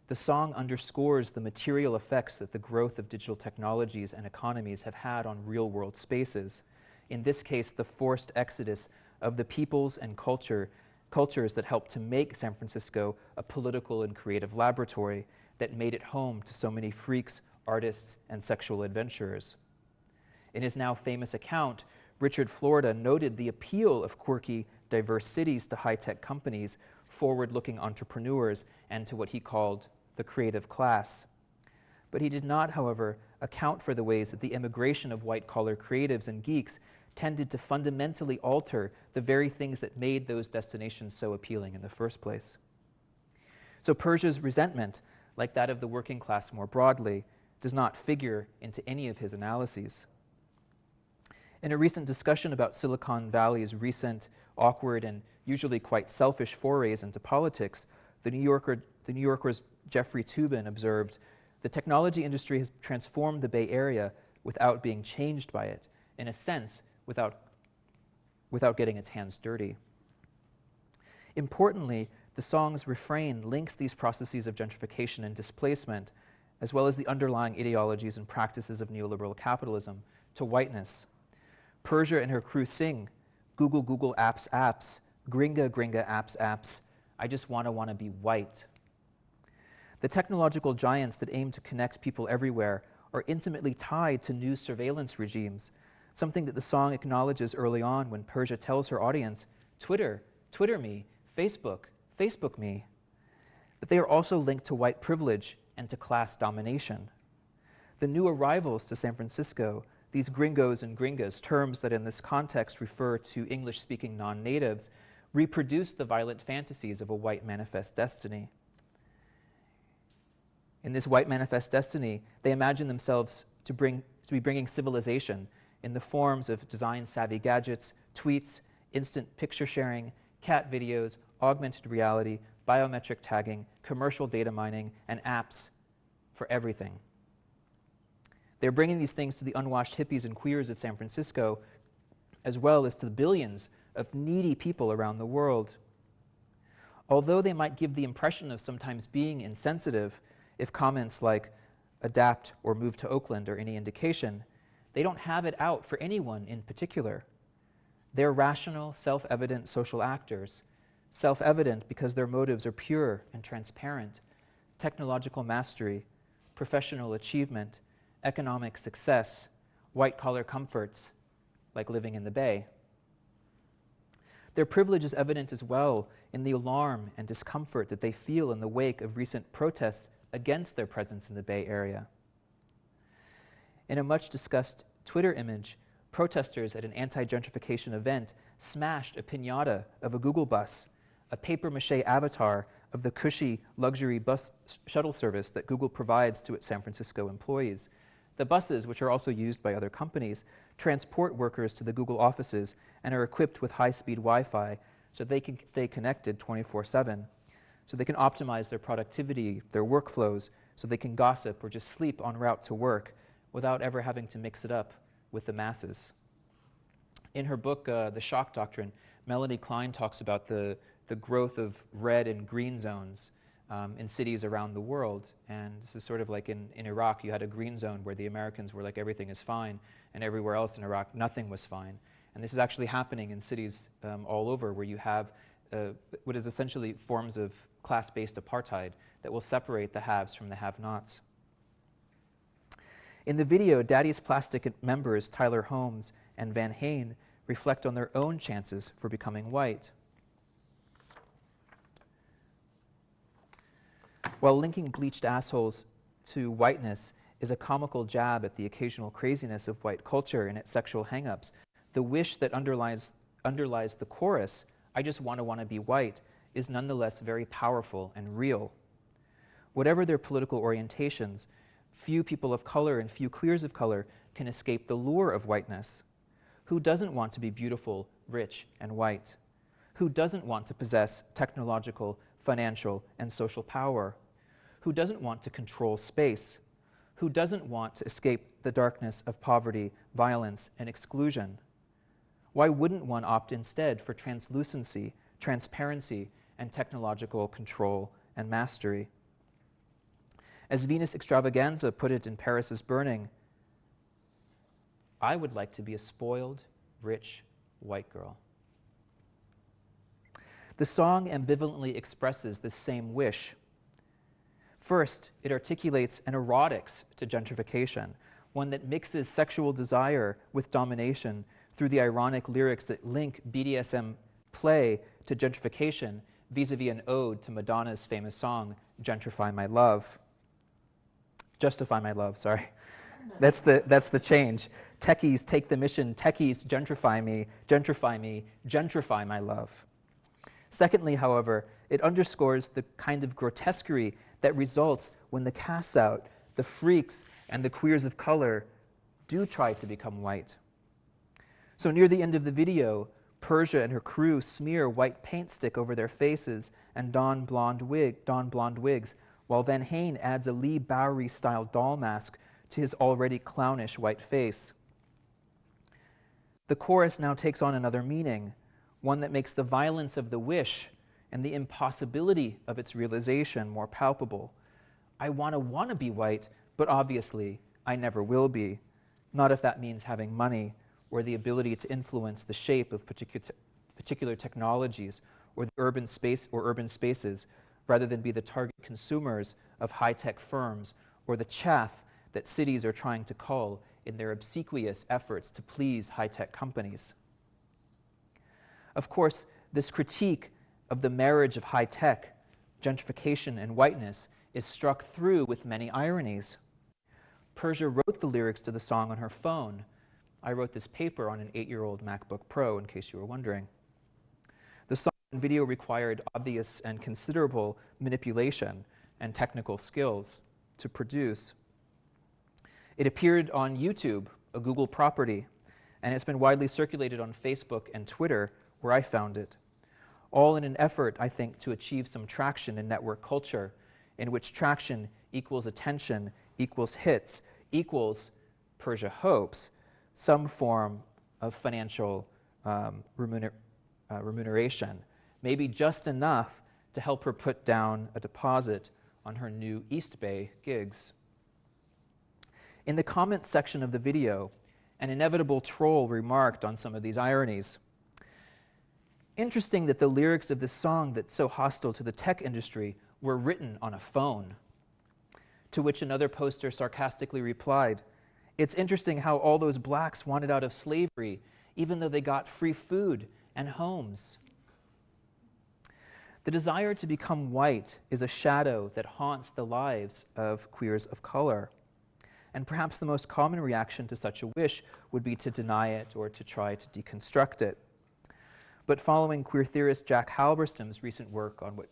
The song underscores the material effects that the growth of digital technologies and economies have had on real-world spaces. In this case, the forced exodus of the peoples and cultures that helped to make San Francisco a political and creative laboratory that made it home to so many freaks, artists, and sexual adventurers. In his now famous account, Richard Florida noted the appeal of quirky, diverse cities to high-tech companies, forward-looking entrepreneurs, and to what he called the creative class. But he did not, however, account for the ways that the immigration of white-collar creatives and geeks tended to fundamentally alter the very things that made those destinations so appealing in the first place. So Persia's resentment, like that of the working class more broadly, does not figure into any of his analyses. In a recent discussion about Silicon Valley's recent, awkward, and usually quite selfish forays into politics, the New Yorker's Jeffrey Toobin observed, "The technology industry has transformed the Bay Area without being changed by it, in a sense, without getting its hands dirty." Importantly, the song's refrain links these processes of gentrification and displacement, as well as the underlying ideologies and practices of neoliberal capitalism, to whiteness. Persia and her crew sing, Google apps, gringa apps, I just wanna be white. The technological giants that aim to connect people everywhere are intimately tied to new surveillance regimes, something that the song acknowledges early on when Persia tells her audience, Twitter me, Facebook me. But they are also linked to white privilege and to class domination. The new arrivals to San Francisco, these gringos and gringas, terms that in this context refer to English-speaking non-natives, reproduce the violent fantasies of a white manifest destiny. In this white manifest destiny, they imagine themselves to be bringing civilization in the forms of design-savvy gadgets, tweets, instant picture sharing, cat videos, augmented reality, biometric tagging, commercial data mining, and apps for everything. They're bringing these things to the unwashed hippies and queers of San Francisco, as well as to the billions of needy people around the world. Although they might give the impression of sometimes being insensitive, if comments like adapt or move to Oakland are any indication, they don't have it out for anyone in particular. They're rational, self-evident social actors, self-evident because their motives are pure and transparent: technological mastery, professional achievement, economic success, white-collar comforts, like living in the Bay. Their privilege is evident as well in the alarm and discomfort that they feel in the wake of recent protests against their presence in the Bay Area. In a much-discussed Twitter image, protesters at an anti-gentrification event smashed a piñata of a Google bus, a papier-mâché avatar of the cushy luxury bus shuttle service that Google provides to its San Francisco employees. The buses, which are also used by other companies, transport workers to the Google offices and are equipped with high-speed Wi-Fi so they can stay connected 24/7, so they can optimize their productivity, their workflows, so they can gossip or just sleep en route to work without ever having to mix it up with the masses. In her book, The Shock Doctrine, Melanie Klein talks about the growth of red and green zones in cities around the world. And this is sort of like in Iraq, you had a green zone where the Americans were like, everything is fine, and everywhere else in Iraq, nothing was fine. And this is actually happening in cities all over, where you have what is essentially forms of class-based apartheid that will separate the haves from the have-nots. In the video, Daddy's Plastic members Tyler Holmes and Van Hane reflect on their own chances for becoming white. While linking bleached assholes to whiteness is a comical jab at the occasional craziness of white culture and its sexual hang-ups, the wish that underlies the chorus, I just want to be white, is nonetheless very powerful and real. Whatever their political orientations, few people of color and few queers of color can escape the lure of whiteness. Who doesn't want to be beautiful, rich, and white? Who doesn't want to possess technological, financial, and social power? Who doesn't want to control space? Who doesn't want to escape the darkness of poverty, violence, and exclusion? Why wouldn't one opt instead for translucency, transparency, and technological control and mastery? As Venus Extravaganza put it in Paris is Burning, I would like to be a spoiled, rich, white girl. The song ambivalently expresses this same wish. First, it articulates an erotics to gentrification, one that mixes sexual desire with domination through the ironic lyrics that link BDSM play to gentrification vis-a-vis an ode to Madonna's famous song, Justify My Love, sorry. That's the change. Techies take the mission, techies gentrify me, gentrify my love. Secondly, however, it underscores the kind of grotesquerie that results when the casts out, the freaks, and the queers of color do try to become white. So near the end of the video, Persia and her crew smear white paint stick over their faces and don blonde wigs, while Van Hane adds a Lee Bowery-style doll mask to his already clownish white face. The chorus now takes on another meaning, one that makes the violence of the wish and the impossibility of its realization more palpable. I want to be white, but obviously I never will be, not if that means having money or the ability to influence the shape of particular technologies or the urban spaces, rather than be the target consumers of high-tech firms or the chaff that cities are trying to cull in their obsequious efforts to please high-tech companies. Of course, this critique of the marriage of high-tech, gentrification, and whiteness is struck through with many ironies. Persia wrote the lyrics to the song on her phone. I wrote this paper on an 8-year-old MacBook Pro, in case you were wondering. The song and video required obvious and considerable manipulation and technical skills to produce. It appeared on YouTube, a Google property, and it's been widely circulated on Facebook and Twitter, where I found it, all in an effort, I think, to achieve some traction in network culture, in which traction equals attention, equals hits, equals, Persia hopes, some form of financial remuneration, maybe just enough to help her put down a deposit on her new East Bay gigs. In the comments section of the video, an inevitable troll remarked on some of these ironies. Interesting that the lyrics of this song that's so hostile to the tech industry were written on a phone. To which another poster sarcastically replied, "It's interesting how all those blacks wanted out of slavery, even though they got free food and homes." The desire to become white is a shadow that haunts the lives of queers of color. And perhaps the most common reaction to such a wish would be to deny it or to try to deconstruct it. But following queer theorist Jack Halberstam's recent work on what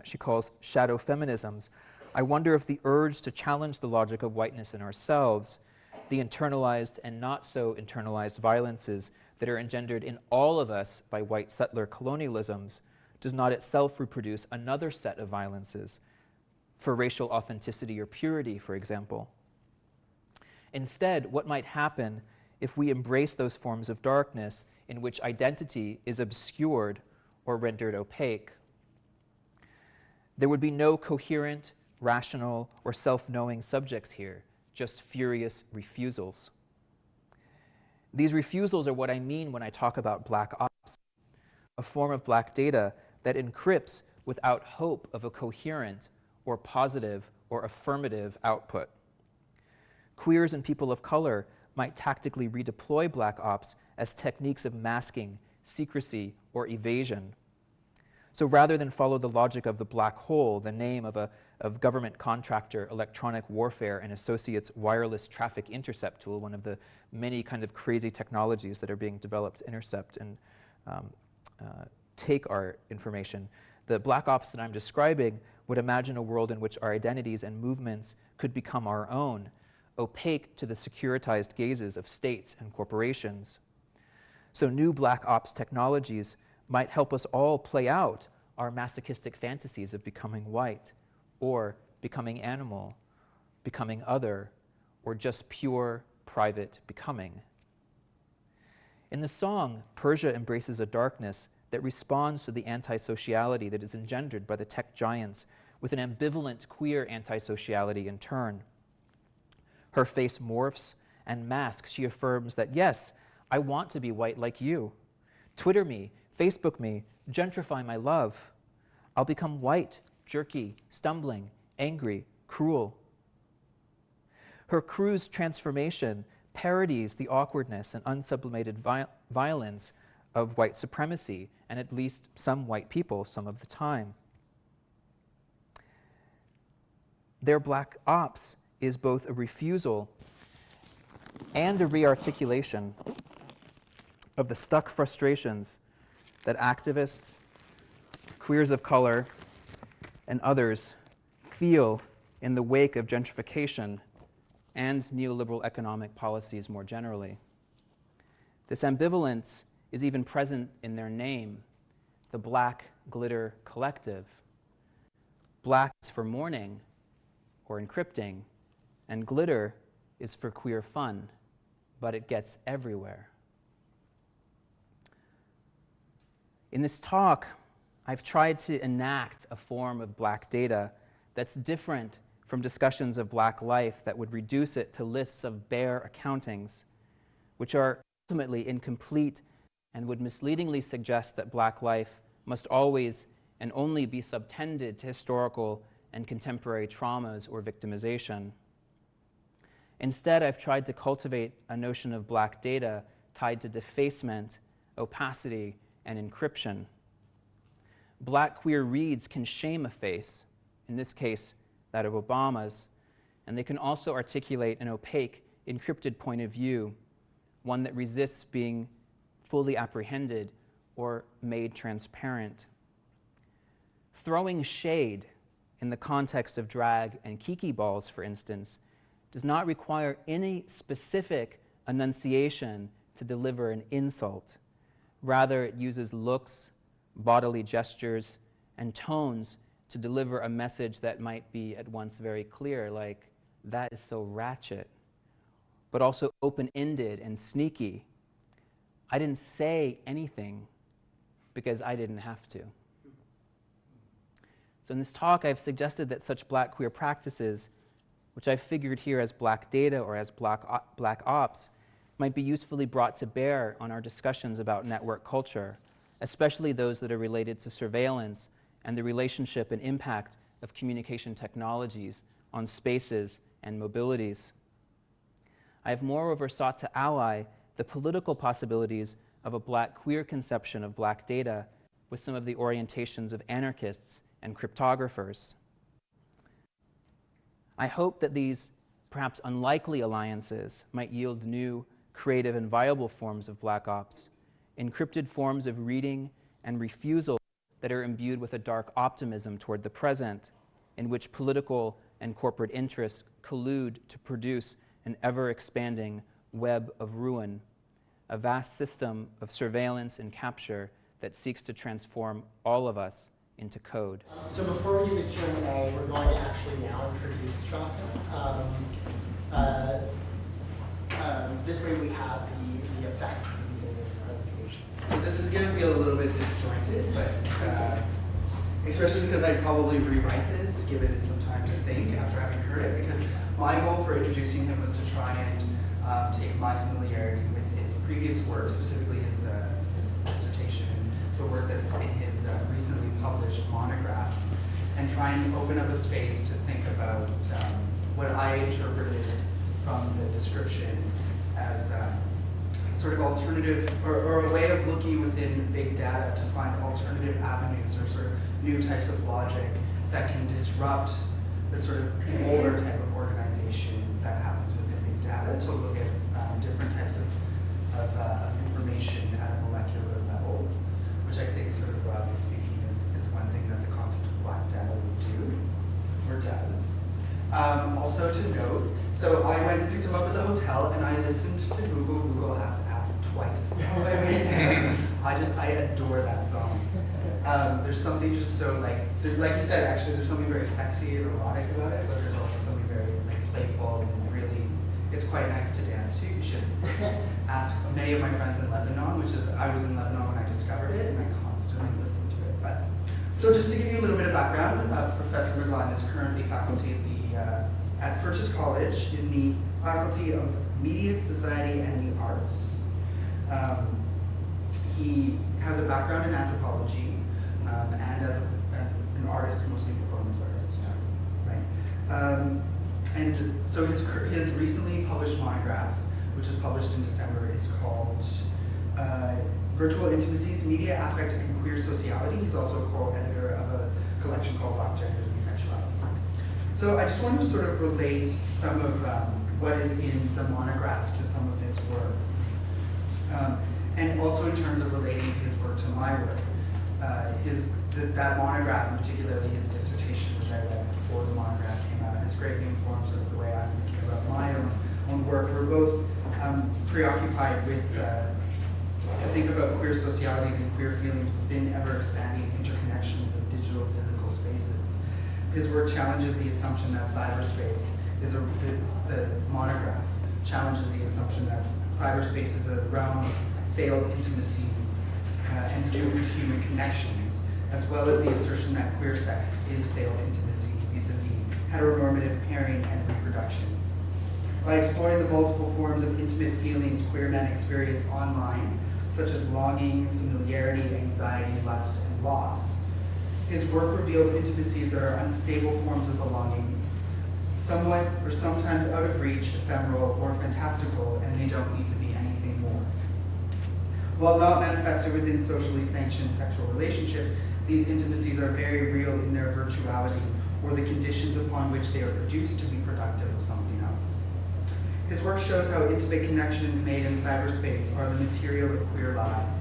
she calls shadow feminisms, I wonder if the urge to challenge the logic of whiteness in ourselves, the internalized and not so internalized violences that are engendered in all of us by white settler colonialisms, does not itself reproduce another set of violences for racial authenticity or purity, for example. Instead, what might happen if we embrace those forms of darkness in which identity is obscured or rendered opaque? There would be no coherent, rational, or self-knowing subjects here, just furious refusals. These refusals are what I mean when I talk about black ops, a form of black data that encrypts without hope of a coherent or positive or affirmative output. Queers and people of color might tactically redeploy black ops as techniques of masking, secrecy, or evasion. So rather than follow the logic of the black hole, the name of government contractor Electronic Warfare and Associates wireless traffic intercept tool, one of the many kind of crazy technologies that are being developed to intercept and take our information, the black ops that I'm describing would imagine a world in which our identities and movements could become our own, opaque to the securitized gazes of states and corporations. So new black ops technologies might help us all play out our masochistic fantasies of becoming white, or becoming animal, becoming other, or just pure private becoming. In the song, Persia embraces a darkness that responds to the antisociality that is engendered by the tech giants with an ambivalent queer antisociality in turn. Her face morphs and masks. She affirms that, yes, I want to be white like you. Twitter me, Facebook me, gentrify my love. I'll become white, jerky, stumbling, angry, cruel. Her cruise transformation parodies the awkwardness and unsublimated violence of white supremacy, and at least some white people some of the time. Their black ops is both a refusal and a rearticulation of the stuck frustrations that activists, queers of color, and others feel in the wake of gentrification and neoliberal economic policies more generally. This ambivalence is even present in their name, the Black Glitter Collective. Black is for mourning or encrypting, and glitter is for queer fun, but it gets everywhere. In this talk, I've tried to enact a form of black data that's different from discussions of black life that would reduce it to lists of bare accountings, which are ultimately incomplete and would misleadingly suggest that black life must always and only be subtended to historical and contemporary traumas or victimization. Instead, I've tried to cultivate a notion of black data tied to defacement, opacity, and encryption. Black queer reads can shame a face, in this case, that of Obama's, and they can also articulate an opaque, encrypted point of view, one that resists being fully apprehended or made transparent. Throwing shade in the context of drag and kiki balls, for instance, does not require any specific enunciation to deliver an insult. Rather, it uses looks, bodily gestures, and tones to deliver a message that might be at once very clear, like, that is so ratchet, but also open-ended and sneaky. I didn't say anything because I didn't have to. So in this talk, I've suggested that such Black queer practices, which I've figured here as Black data or as Black ops, might be usefully brought to bear on our discussions about network culture, especially those that are related to surveillance and the relationship and impact of communication technologies on spaces and mobilities. I have moreover sought to ally the political possibilities of a Black queer conception of Black data with some of the orientations of anarchists and cryptographers. I hope that these perhaps unlikely alliances might yield new, creative, and viable forms of Black ops, encrypted forms of reading and refusal that are imbued with a dark optimism toward the present, in which political and corporate interests collude to produce an ever-expanding web of ruin, a vast system of surveillance and capture that seeks to transform all of us into code. So before we do the Q&A, we're going to actually now introduce Shaka. This way we have the effect of using its presentation. So this is going to feel a little bit disjointed, but especially because I'd probably rewrite this, give it some time to think after having heard it, because my goal for introducing him was to try and take my familiarity with his previous work, specifically his dissertation, the work that's in his recently published monograph, and try and open up a space to think about what I interpreted from the description as sort of alternative, or a way of looking within big data to find alternative avenues or sort of new types of logic that can disrupt the sort of older type of organization that happens within big data, to look at different types of information at a molecular level, which I think, sort of broadly speaking, is one thing that the concept of Black data would do, or does. Also to note, so I went and picked him up at the hotel, and I listened to Google Apps twice. I adore that song. There's something just so like you said, actually, there's something very sexy and erotic about it, but there's also something very playful and really, it's quite nice to dance to. You should ask many of my friends in Lebanon, I was in Lebanon when I discovered it, and I constantly listen to it. But so just to give you a little bit of background, Professor McGlotten is currently faculty at Purchase College in the Faculty of Media, Society, and the Arts. He has a background in anthropology and as an artist, mostly performance artist, right? And so his recently published monograph, which was published in December, is called Virtual Intimacies, Media, Affect, and Queer Sociality. He's also a co-editor of a collection called Black Genders and Sexualities. So I just want to sort of relate some of what is in the monograph to some of this work. And also in terms of relating his work to my work. That monograph, and particularly his dissertation, which I read before the monograph came out, has greatly informed sort of the way I'm thinking about my own work. We're both preoccupied with to think about queer socialities and queer feelings within ever-expanding interconnections of digital physical spaces. His work challenges the assumption that cyberspace is the monograph challenges the assumption that cyberspace is a realm of failed intimacies and doomed human connections, as well as the assertion that queer sex is failed intimacy vis-a-vis heteronormative pairing and reproduction. By exploring the multiple forms of intimate feelings queer men experience online, such as longing, familiarity, anxiety, lust, and loss, his work reveals intimacies that are unstable forms of belonging, somewhat or sometimes out of reach, ephemeral, or fantastical, and they don't need to be anything more. While not manifested within socially sanctioned sexual relationships, these intimacies are very real in their virtuality, or the conditions upon which they are produced to be productive of something else. His work shows how intimate connections made in cyberspace are the material of queer lives,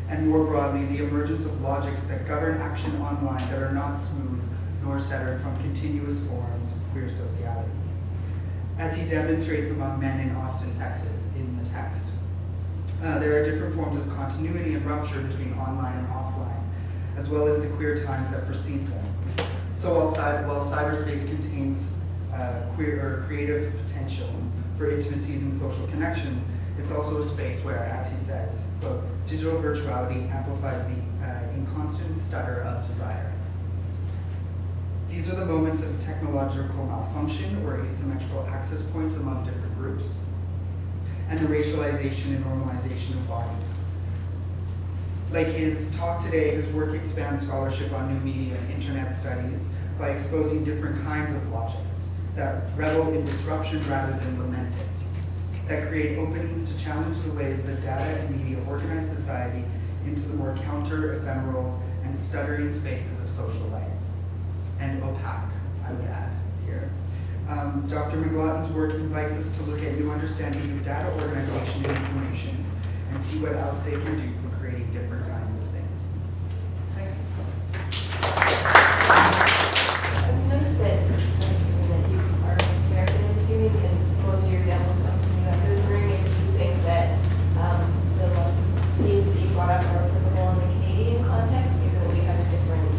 and more broadly, the emergence of logics that govern action online that are not smooth nor severed from continuous forms of queer socialities, as he demonstrates among men in Austin, Texas, in the text. There are different forms of continuity and rupture between online and offline, as well as the queer times that precede them. So while cyberspace contains queer or creative potential for intimacies and social connections, it's also a space where, as he says, quote, digital virtuality amplifies the inconstant stutter of desire. These are the moments of technological malfunction or asymmetrical access points among different groups, and the racialization and normalization of bodies. Like his talk today, his work expands scholarship on new media and internet studies by exposing different kinds of logics that revel in disruption rather than lament it, that create openings to challenge the ways that data and media organize society into the more counter, ephemeral, and stuttering spaces of social life. And opaque, I would add here. Dr. McGlotten's work invites us to look at new understandings of data organization and information and see what else they can do for creating different kinds of things. I've noticed that you are American, I'm assuming, and most of your examples come from the US. I was wondering if you think that the themes that you brought up are applicable in the Canadian context, given that we have a different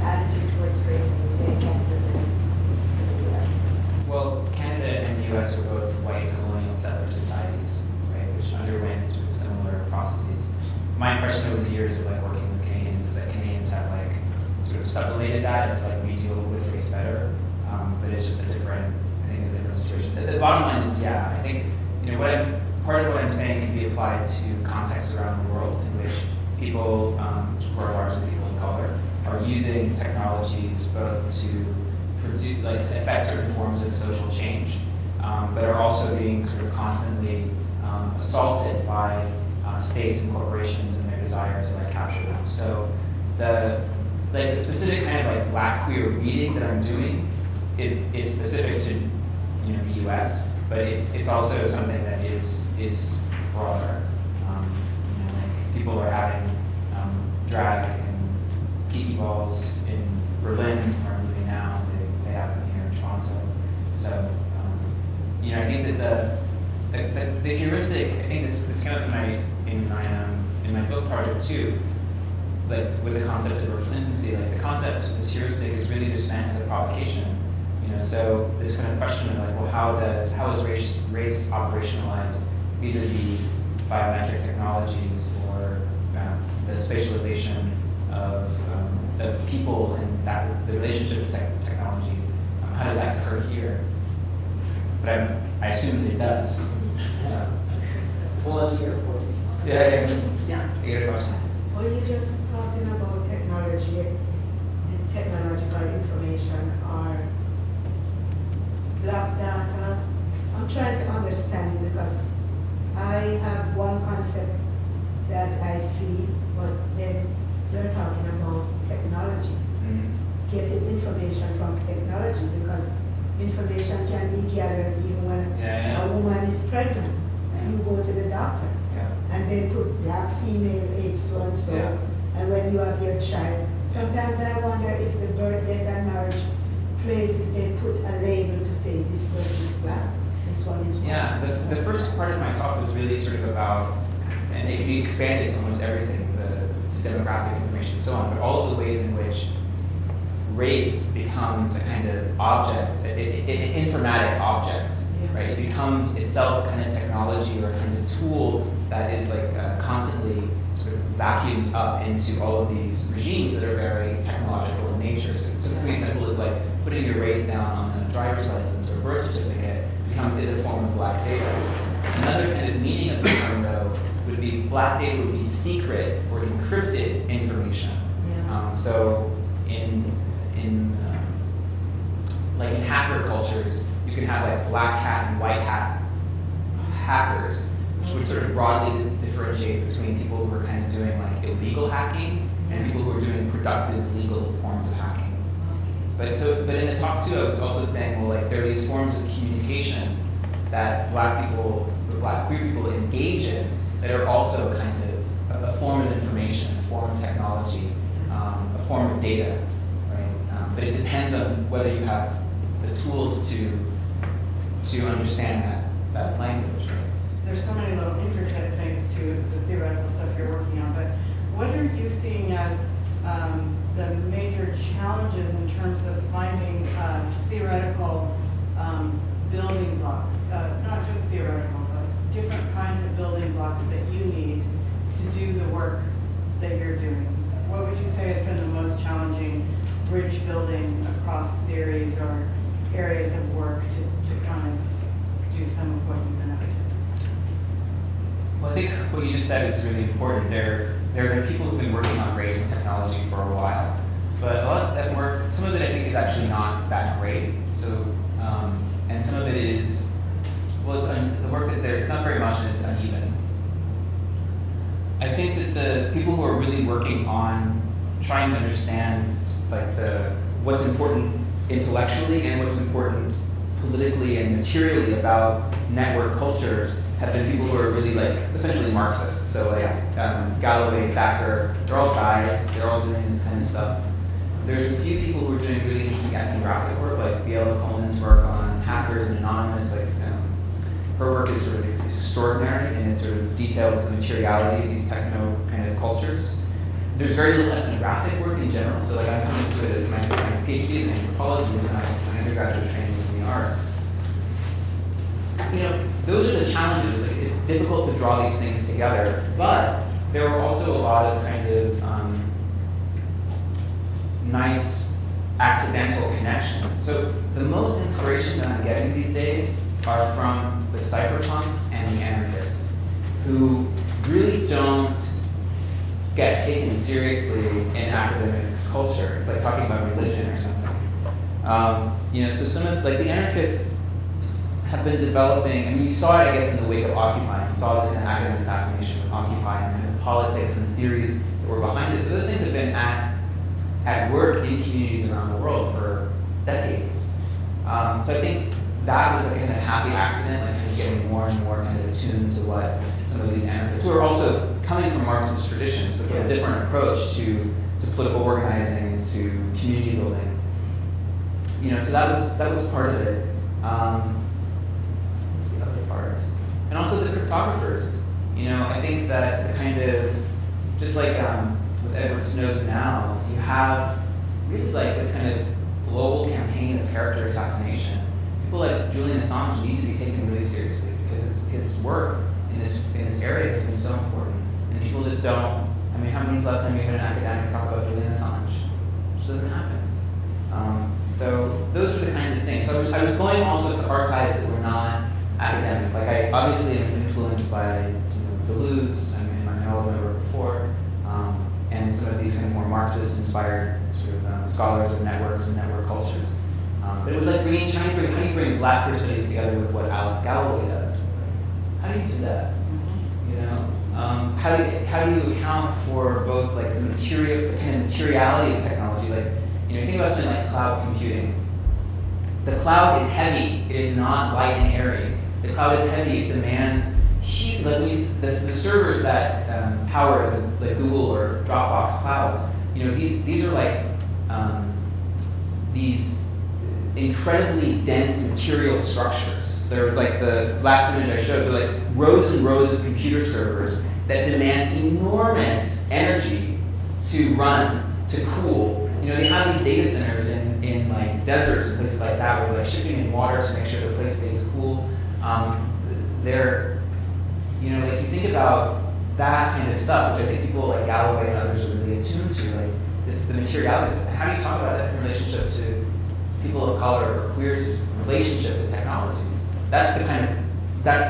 attitude towards race in say Canada than in the US. Well, Canada and the US were both white colonial settler societies, right, which underwent sort of similar processes. My impression over the years of like working with Canadians is that Canadians have like sort of sublimated that as like we deal with race better, but it's just a different, I think it's a different situation. The bottom line is, yeah, I think part of what I'm saying can be applied to contexts around the world in which people who are largely people of color are using technologies both to produce, like to affect certain forms of social change, but are also being sort of constantly assaulted by states and corporations in their desire to like capture them. So the specific kind of like Black queer reading that I'm doing is specific to the U.S., but it's also something that is broader. Like people are having drag and geeky balls in Berlin are moving now. They have them here in Toronto. So I think that the heuristic, I think this came up in my book project too, like with the concept of virtual intimacy, like the concept of this heuristic is really just meant as a provocation. So this kind of question of like, well, how is race operationalized vis-a-vis biometric technologies or the spatialization of people and the relationship to technology? How does that occur here? But I assume that it does. Well, at the airport. Yeah. Yeah. I get a question. Well, you're just talking about technology, the technological information or black data. I'm trying to understand it because I have one concept that I see, but then they're talking about technology. Getting information from technology, because information can be gathered even when a woman is pregnant and you go to the doctor and they put black female age so and so, and when you have your child, sometimes I wonder if the birth, death and marriage place, if they put a label to say this person is black, this one is white. Yeah, the first part of my talk was really sort of about, and it can be expanded to almost everything, the demographic information and so on, but all of the ways in which race becomes a kind of object, an informatic object, right? It becomes itself a kind of technology or a kind of tool that is like constantly sort of vacuumed up into all of these regimes that are very technological in nature. So something as simple as like putting your race down on a driver's license or birth certificate is a form of black data. Another kind of meaning of the term, though, would be black data would be secret or encrypted information. So in hacker cultures, you can have like black hat and white hat hackers, which would sort of broadly differentiate between people who are kind of doing like illegal hacking and people who are doing productive legal forms of hacking. But in the talk too, I was also saying, well, like there are these forms of communication that black queer people engage in that are also kind of a form of information, a form of technology, a form of data, right? But it depends on whether you have the tools to understand that language, right? there's so many little intricate things to the theoretical stuff you're working on, but what are you seeing as the major challenges in terms of finding theoretical building blocks, not just theoretical, but different kinds of building blocks that you need to do the work that you're doing? What would you say has been the most challenging bridge building across theories or areas of work to kind of do some of what you've been up to? Well, I think what you just said is really important. There have been people who've been working on race and technology for a while, but a lot of that work, some of it I think is actually not that great. So, and some of it is, well, it's the work that it's not very much and it's uneven. I think that the people who are really working on trying to understand like what's important intellectually and what's important politically and materially about network cultures have been people who are really like essentially Marxists. So like Galloway, Thacker, they're all guys, they're all doing this kind of stuff. There's a few people who are doing really interesting ethnographic work, like Biela Coleman's work on hackers and anonymous. Like her work is sort of extraordinary and it's sort of detailed to the materiality of these techno kind of cultures. There's very little ethnographic work in general. So like I'm coming to my PhD is in anthropology and my undergraduate training was in the arts. You know, those are the challenges. It's difficult to draw these things together, but there were also a lot of kind of nice accidental connections. So the most inspiration that I'm getting these days are from the cypherpunks and the anarchists, who really don't get taken seriously in academic culture. It's like talking about religion or something. You know, so some of like the anarchists have been developing. I mean, you saw it, I guess, in the wake of Occupy. You saw this kind of academic fascination with Occupy and kind of politics and theories that were behind it. But those things have been at work in communities around the world for decades. So I think that was a kind of happy accident, like kind of getting more and more kind of attuned to what some of these anarchists, who are also coming from Marxist traditions, but with a different approach to political organizing and to community building. You know, so that was part of it. What's the other part? And also the cryptographers. You know, I think that the kind of, just like with Edward Snowden now, you have really like this kind of global campaign of character assassination. People like Julian Assange need to be taken really seriously because his work in this area has been so important. And people just don't, I mean, how many's the last time you heard an academic talk about Julian Assange? It just doesn't happen. So those were the kinds of things. So I was going also to archives that were not academic. Like I obviously am influenced by Deleuze, I mean, I know my work before, and some of these kind of more Marxist-inspired sort of scholars of networks and network cultures. But it was like how do you bring Black queer studies together with what Alex Galloway does? How do you do that? You know, how do you account for both like the kind of materiality of technology? Like, you know, you think about something like cloud computing. The cloud is heavy. It is not light and airy. The cloud is heavy. It demands huge. Like the servers that power the Google or Dropbox clouds. You know, these are like these incredibly dense material structures. They're like the last image I showed. They're like rows and rows of computer servers that demand enormous energy to run, to cool. You know, they have these data centers in like deserts and places like that where they're like shipping in water to make sure the place stays cool. They're, you know, like you think about that kind of stuff, which I think people like Galloway and others are really attuned to, like the materialities. How do you talk about that in relationship to people of color or queers' relationship to technologies? That's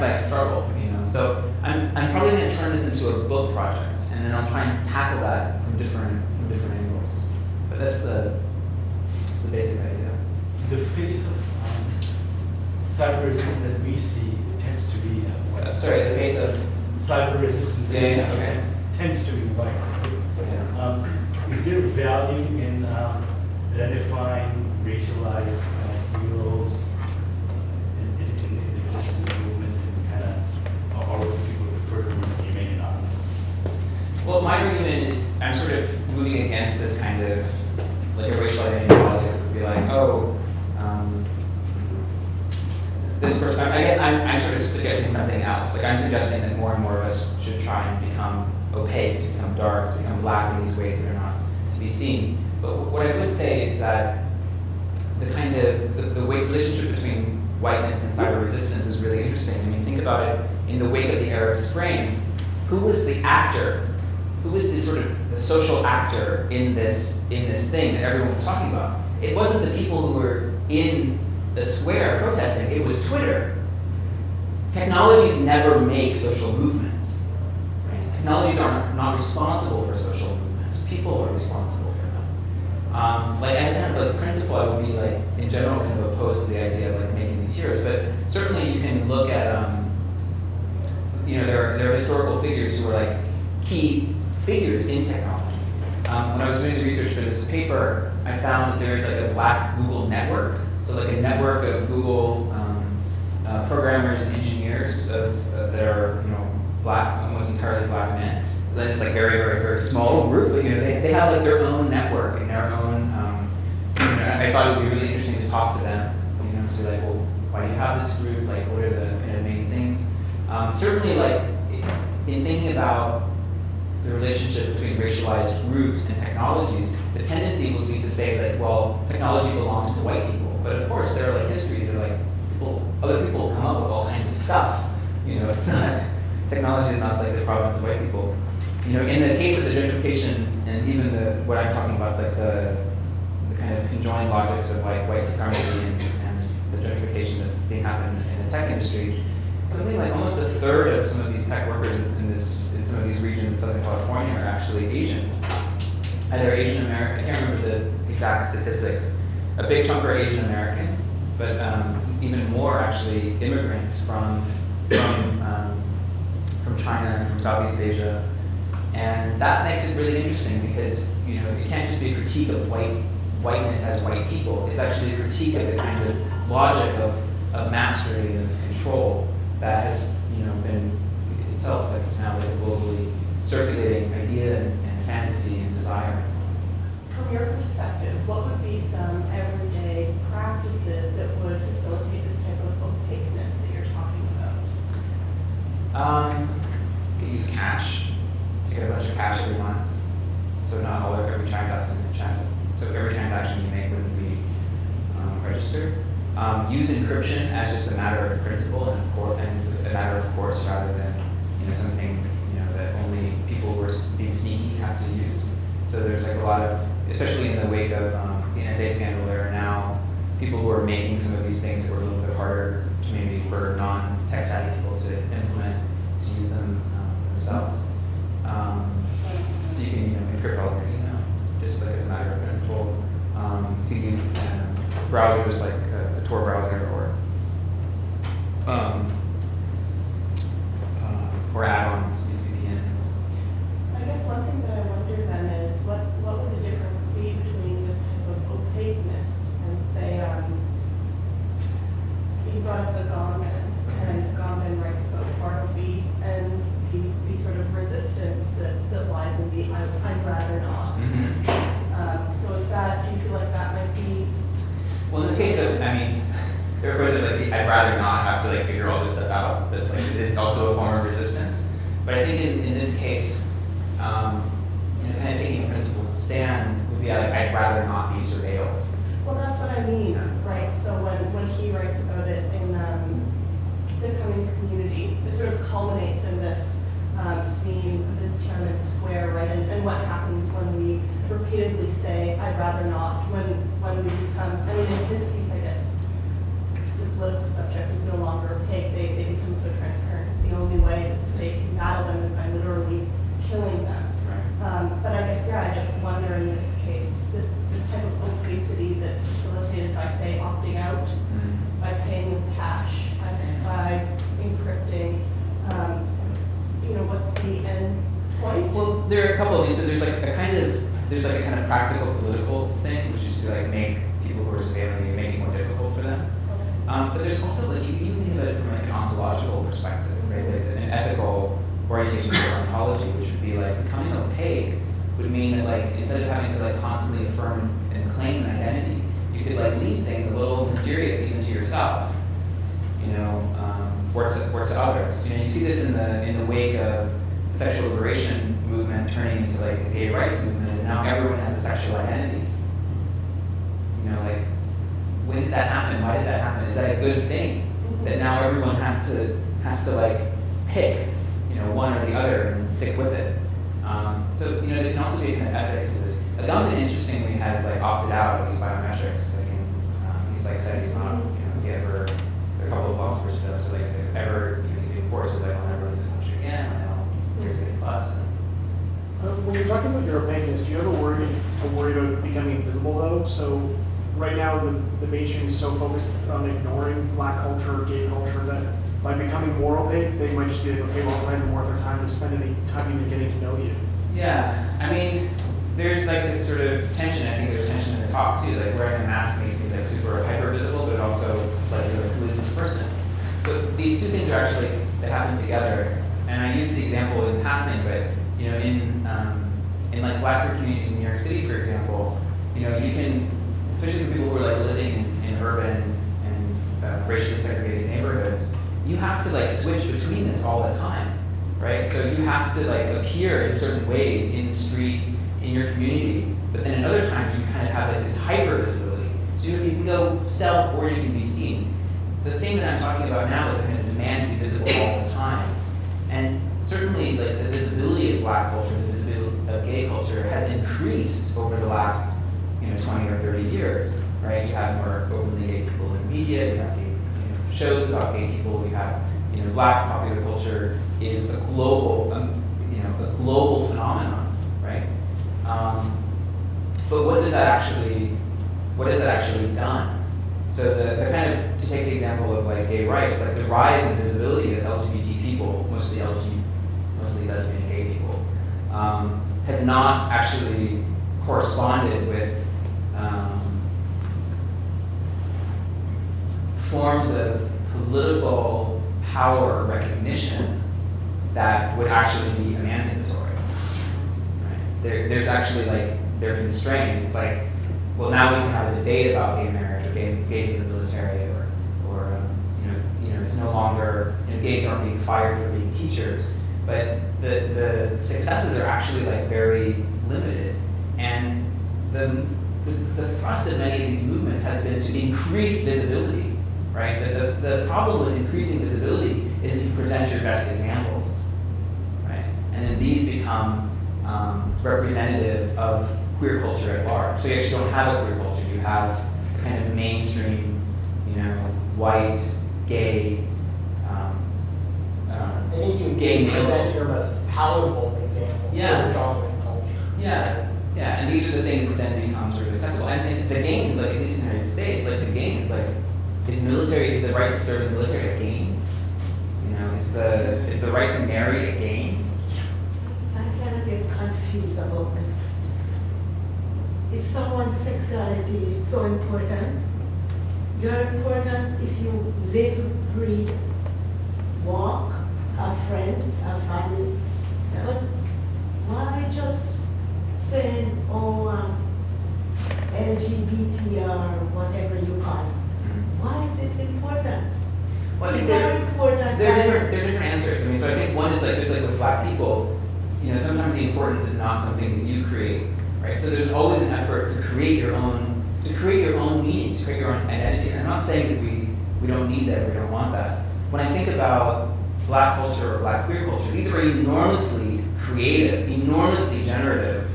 my struggle, you know. So I'm probably going to turn this into a book project, and then I'll try and tackle that from different angles. But that's the basic idea. The face of cyber resistance that we see tends to be the face of cyber resistance tends to be white. Yeah. Is there value in identifying racialized heroes in the resistance movement and kind of, or would people prefer to remain anonymous? Well, my argument is I'm sort of moving against this kind of like a racial identity politics would be like, oh, this person, I guess I'm sort of suggesting something else. Like I'm suggesting that more and more of us should try and become opaque, to become dark, to become black in these ways that are not to be seen. But what I would say is that the kind of, the relationship between whiteness and cyber resistance is really interesting. I mean, think about it in the wake of the Arab Spring. Who was the actor? Who was the sort of the social actor in this thing that everyone was talking about? It wasn't the people who were in the square protesting, it was Twitter. Technologies never make social movements. Right? Technologies are not responsible for social movements. People are responsible for them. Like as kind of a principle, I would be like, in general, kind of opposed to the idea of like making these heroes. But certainly you can look at, there are historical figures who are like key figures in technology. When I was doing the research for this paper, I found that there's like a black Google network. So like a network of Google programmers and engineers that are black, almost entirely black men. Then it's like very, very, very small group, but they have like their own network and their own. I thought it would be really interesting to talk to them. So like, well, why do you have this group? Like, what are the kind of main things? Certainly, like in thinking about the relationship between racialized groups and technologies, the tendency would be to say that, well, technology belongs to white people. But of course, there are like histories that are like other people come up with all kinds of stuff. It's not, technology is not like the province of white people. In the case of the gentrification and even what I'm talking about, like the kind of conjoined logics of like white supremacy and the gentrification that's being happened in the tech industry, something like almost a third of some of these tech workers in some of these regions in Southern California are actually Asian. Either Asian American, I can't remember the exact statistics. A big chunk are Asian American, but even more actually immigrants from China and from Southeast Asia. And that makes it really interesting because it can't just be a critique of whiteness as white people. It's actually a critique of the kind of logic of mastery and of control that has been itself like now like a globally circulating idea and fantasy and desire. From your perspective, what would be some everyday practices that would facilitate this type of opaqueness that you're talking about? You can use cash. You get a bunch of cash every month. So not all every transaction. So every transaction you make wouldn't be registered. Use encryption as just a matter of principle and a matter of course rather than something that only people who are being sneaky have to use. So there's like a lot of, especially in the wake of the NSA scandal, there are now people who are making some of these things that were a little bit harder to maybe for non-tech savvy people to implement, to use them themselves. So you can encrypt all of your email just like as a matter of principle. You can use browsers like a Tor browser or add-ons, use VPNs. I guess one thing that I wonder then is what would the difference be between this type of opaqueness and say you brought up the Gongman, and Gongman writes about Bartleby and the sort of resistance that lies in the I'd rather not. So is that, do you feel like that might be? Well, in this case, there of course there's like the I'd rather not have to like figure all this stuff out. That's like it's also a form of resistance. But I think in this case, kind of taking a principled stand would be like I'd rather not be surveilled. Well, that's what I mean, right? So when he writes about it in the coming community, it sort of culminates in this scene of the Tiananmen Square, right? And what happens when we repeatedly say, I'd rather not, when we become, in his case, I guess, the political subject is no longer opaque, they become so transparent. The only way that the state can battle them is by literally killing them. But I guess, I just wonder in this case, this type of opacity that's facilitated by, say, opting out, by paying with cash, by encrypting, what's the end point? Well, there are a couple of these. So there's like a kind of practical political thing, which is to like make people who are surveilling you, make it more difficult for them. But there's also like you can even think about it from like an ontological perspective, right? Like an ethical orientation for ontology, which would be like becoming opaque would mean that like instead of having to like constantly affirm and claim an identity, you could like leave things a little mysterious even to yourself. or to others. You see this in the wake of the sexual liberation movement turning into like a gay rights movement. Now everyone has a sexual identity. When did that happen? Why did that happen? Is that a good thing? That now everyone has to like pick, one or the other and stick with it. So there can also be a kind of ethics to this. Baldwin, interestingly, has like opted out of these biometrics. He's like said he's not, if you ever, there are a couple of philosophers who do, so like if ever he's being forced, like I'll never leave the country again. There's a big fuss. When you're talking about your opaqueness, do you ever worry about becoming invisible though? So right now the mainstream is so focused on ignoring black culture or gay culture that by becoming more opaque, they might just be like, okay, well, it's not even worth their time to spend any time even getting to know you. Yeah, I mean, there's like this sort of tension. I think there's tension in the talk too. Like wearing a mask makes me like super hyper visible, but also like who is this person? So these two things are actually, they happen together. And I use the example in passing, but in like black queer communities in New York City, for example, you can, especially for people who are like living in urban and racially segregated neighborhoods, you have to like switch between this all the time, right? So you have to like appear in certain ways in the street, in your community, but then at other times you kind of have like this hyper visibility. So you can go stealth or you can be seen. The thing that I'm talking about now is a kind of demand to be visible all the time. And certainly like the visibility of black culture, the visibility of gay culture has increased over the last 20 or 30 years, right? You have more openly gay people in media, you have shows about gay people, you have black popular culture is a global phenomenon, right? But what has that actually done? So the kind of, to take the example of like gay rights, like the rise in visibility of LGBT people, mostly lesbian and gay people, has not actually corresponded with forms of political power recognition that would actually be emancipatory. Right? There's actually like, they're constrained. It's like, well, now we can have a debate about gay marriage or gays in the military, or it's no longer, gays aren't being fired for being teachers, but the successes are actually like very limited. And the thrust of many of these movements has been to increase visibility, right? The problem with increasing visibility is that you present your best examples, right? And then these become representative of queer culture at large. So you actually don't have a queer culture, you have a kind of mainstream, white, gay, I think you present your most palatable example of the dominant culture. Yeah, and these are the things that then become sort of acceptable. And the gains, like at least in the United States, like the gains, like is the right to serve in the military a gain? Is the right to marry a gain? I kind of get confused about this. Is someone's sexuality so important? You're important if you live, breathe, walk, have friends, have family. But why just saying, LGBT or whatever you call it? Why is this important? Well, I think they're different answers. I mean, so I think one is like, just like with black people, sometimes the importance is not something that you create, right? So there's always an effort to create your own meaning, to create your own identity. And I'm not saying that we don't need that, or we don't want that. When I think about black culture or black queer culture, these are enormously creative, enormously generative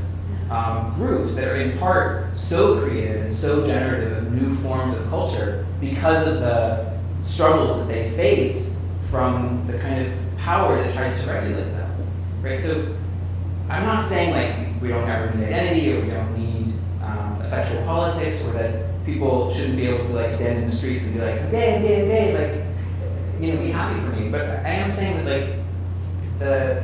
groups that are in part so creative and so generative of new forms of culture because of the struggles that they face from the kind of power that tries to regulate them, right? So I'm not saying like we don't ever need identity, or we don't need a sexual politics, or that people shouldn't be able to like stand in the streets and be like, gay, like, be happy for me. But I am saying that like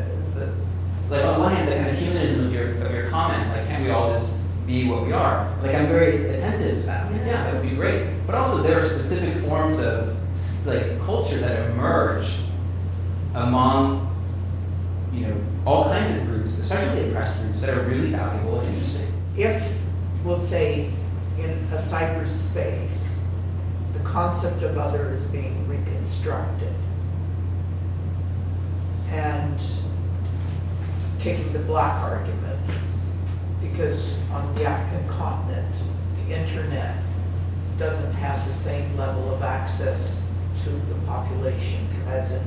like on one hand, the kind of humanism of your comment, like, can we all just be what we are? Like, I'm very attentive to that. Like, yeah, that would be great. But also, there are specific forms of like culture that emerge among all kinds of groups, especially oppressed groups, that are really valuable and interesting. If, we'll say, in a cyberspace, the concept of other is being reconstructed. And taking the black argument, because on the African continent, the internet doesn't have the same level of access to the populations as in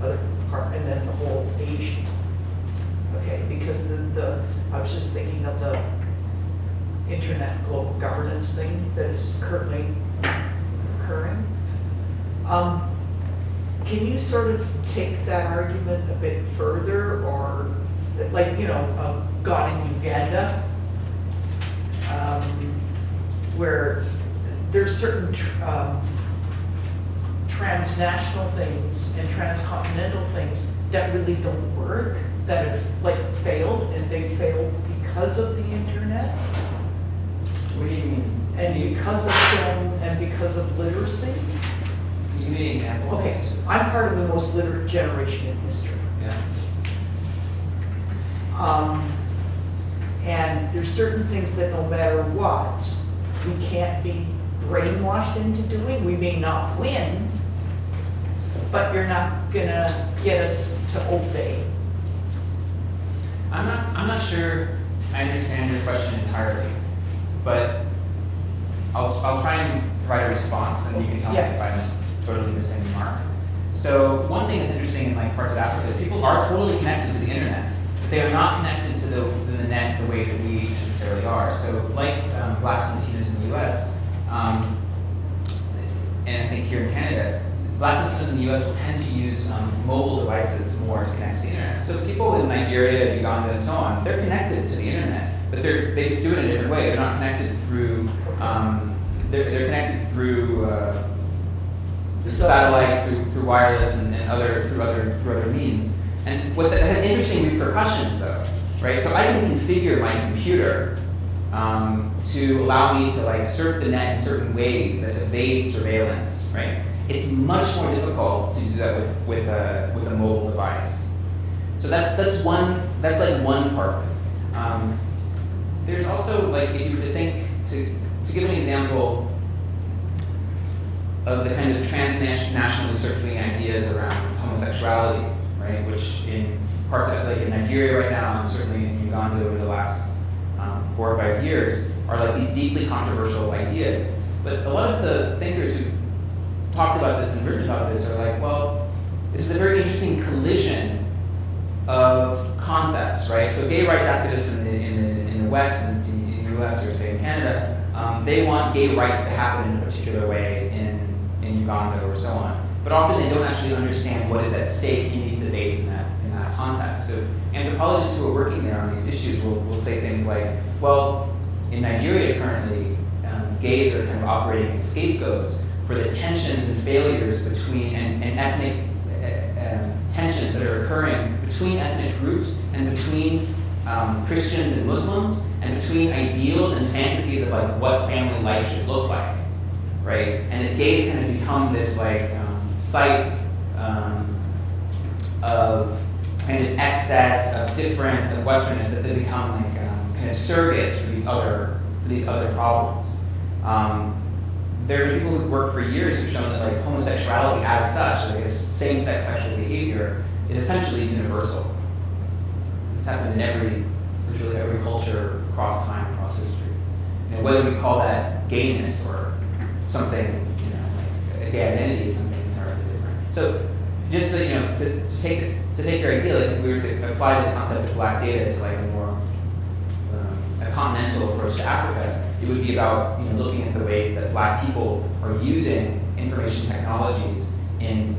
other parts, and then the whole Asian. Okay, because I was just thinking of the internet global governance thing that is currently occurring. Can you sort of take that argument a bit further, or like, God in Uganda, where there's certain transnational things and transcontinental things that really don't work, that have like failed, and they failed because of the internet? What do you mean? And because of film and because of literacy? Can you give me an example? Okay, I'm part of the most literate generation in history. Yeah. And there's certain things that no matter what, we can't be brainwashed into doing. We may not win, but you're not gonna get us to obey. I'm not sure I understand your question entirely, but I'll try and provide a response, and you can tell me if I'm totally missing the mark. So one thing that's interesting in like parts of Africa is people are totally connected to the internet, but they are not connected to the net the way that we necessarily are. So like Blacks and Latinos in the US, and I think here in Canada, Blacks and Latinos in the US will tend to use mobile devices more to connect to the internet. So people in Nigeria, Uganda, and so on, they're connected to the internet, but they just do it in a different way. They're not connected through, they're connected through satellites, through wireless, and through other means. And what that has interesting repercussions, though, right? So I can configure my computer to allow me to like surf the net in certain ways that evade surveillance, right? It's much more difficult to do that with a mobile device. So that's like one part. There's also like, if you were to think, to give an example of the kind of transnationally circulating ideas around homosexuality, right? Which in parts of like in Nigeria right now, and certainly in Uganda over the last 4 or 5 years, are like these deeply controversial ideas. But a lot of the thinkers who talked about this and written about this are like, well, this is a very interesting collision of concepts, right? So gay rights activists in the West, in the US, or say in Canada, they want gay rights to happen in a particular way in Uganda or so on. But often they don't actually understand what is at stake in these debates in that context. So anthropologists who are working there on these issues will say things like, well, in Nigeria currently, gays are kind of operating as scapegoats for the tensions and failures between, and ethnic tensions that are occurring between ethnic groups and between Christians and Muslims, and between ideals and fantasies of like what family life should look like, right? And that gays kind of become this like site of kind of excess, of difference, of Westernness, that they become like kind of surrogates for these other problems. There are people who've worked for years who've shown that like homosexuality as such, like as same-sex sexual behavior, is essentially universal. It's happened in literally every culture across time, across history. Whether we call that gayness or something, like a gay identity is something entirely different. So just to take your idea, like if we were to apply this concept of black data to like a more a continental approach to Africa, it would be about looking at the ways that black people are using information technologies in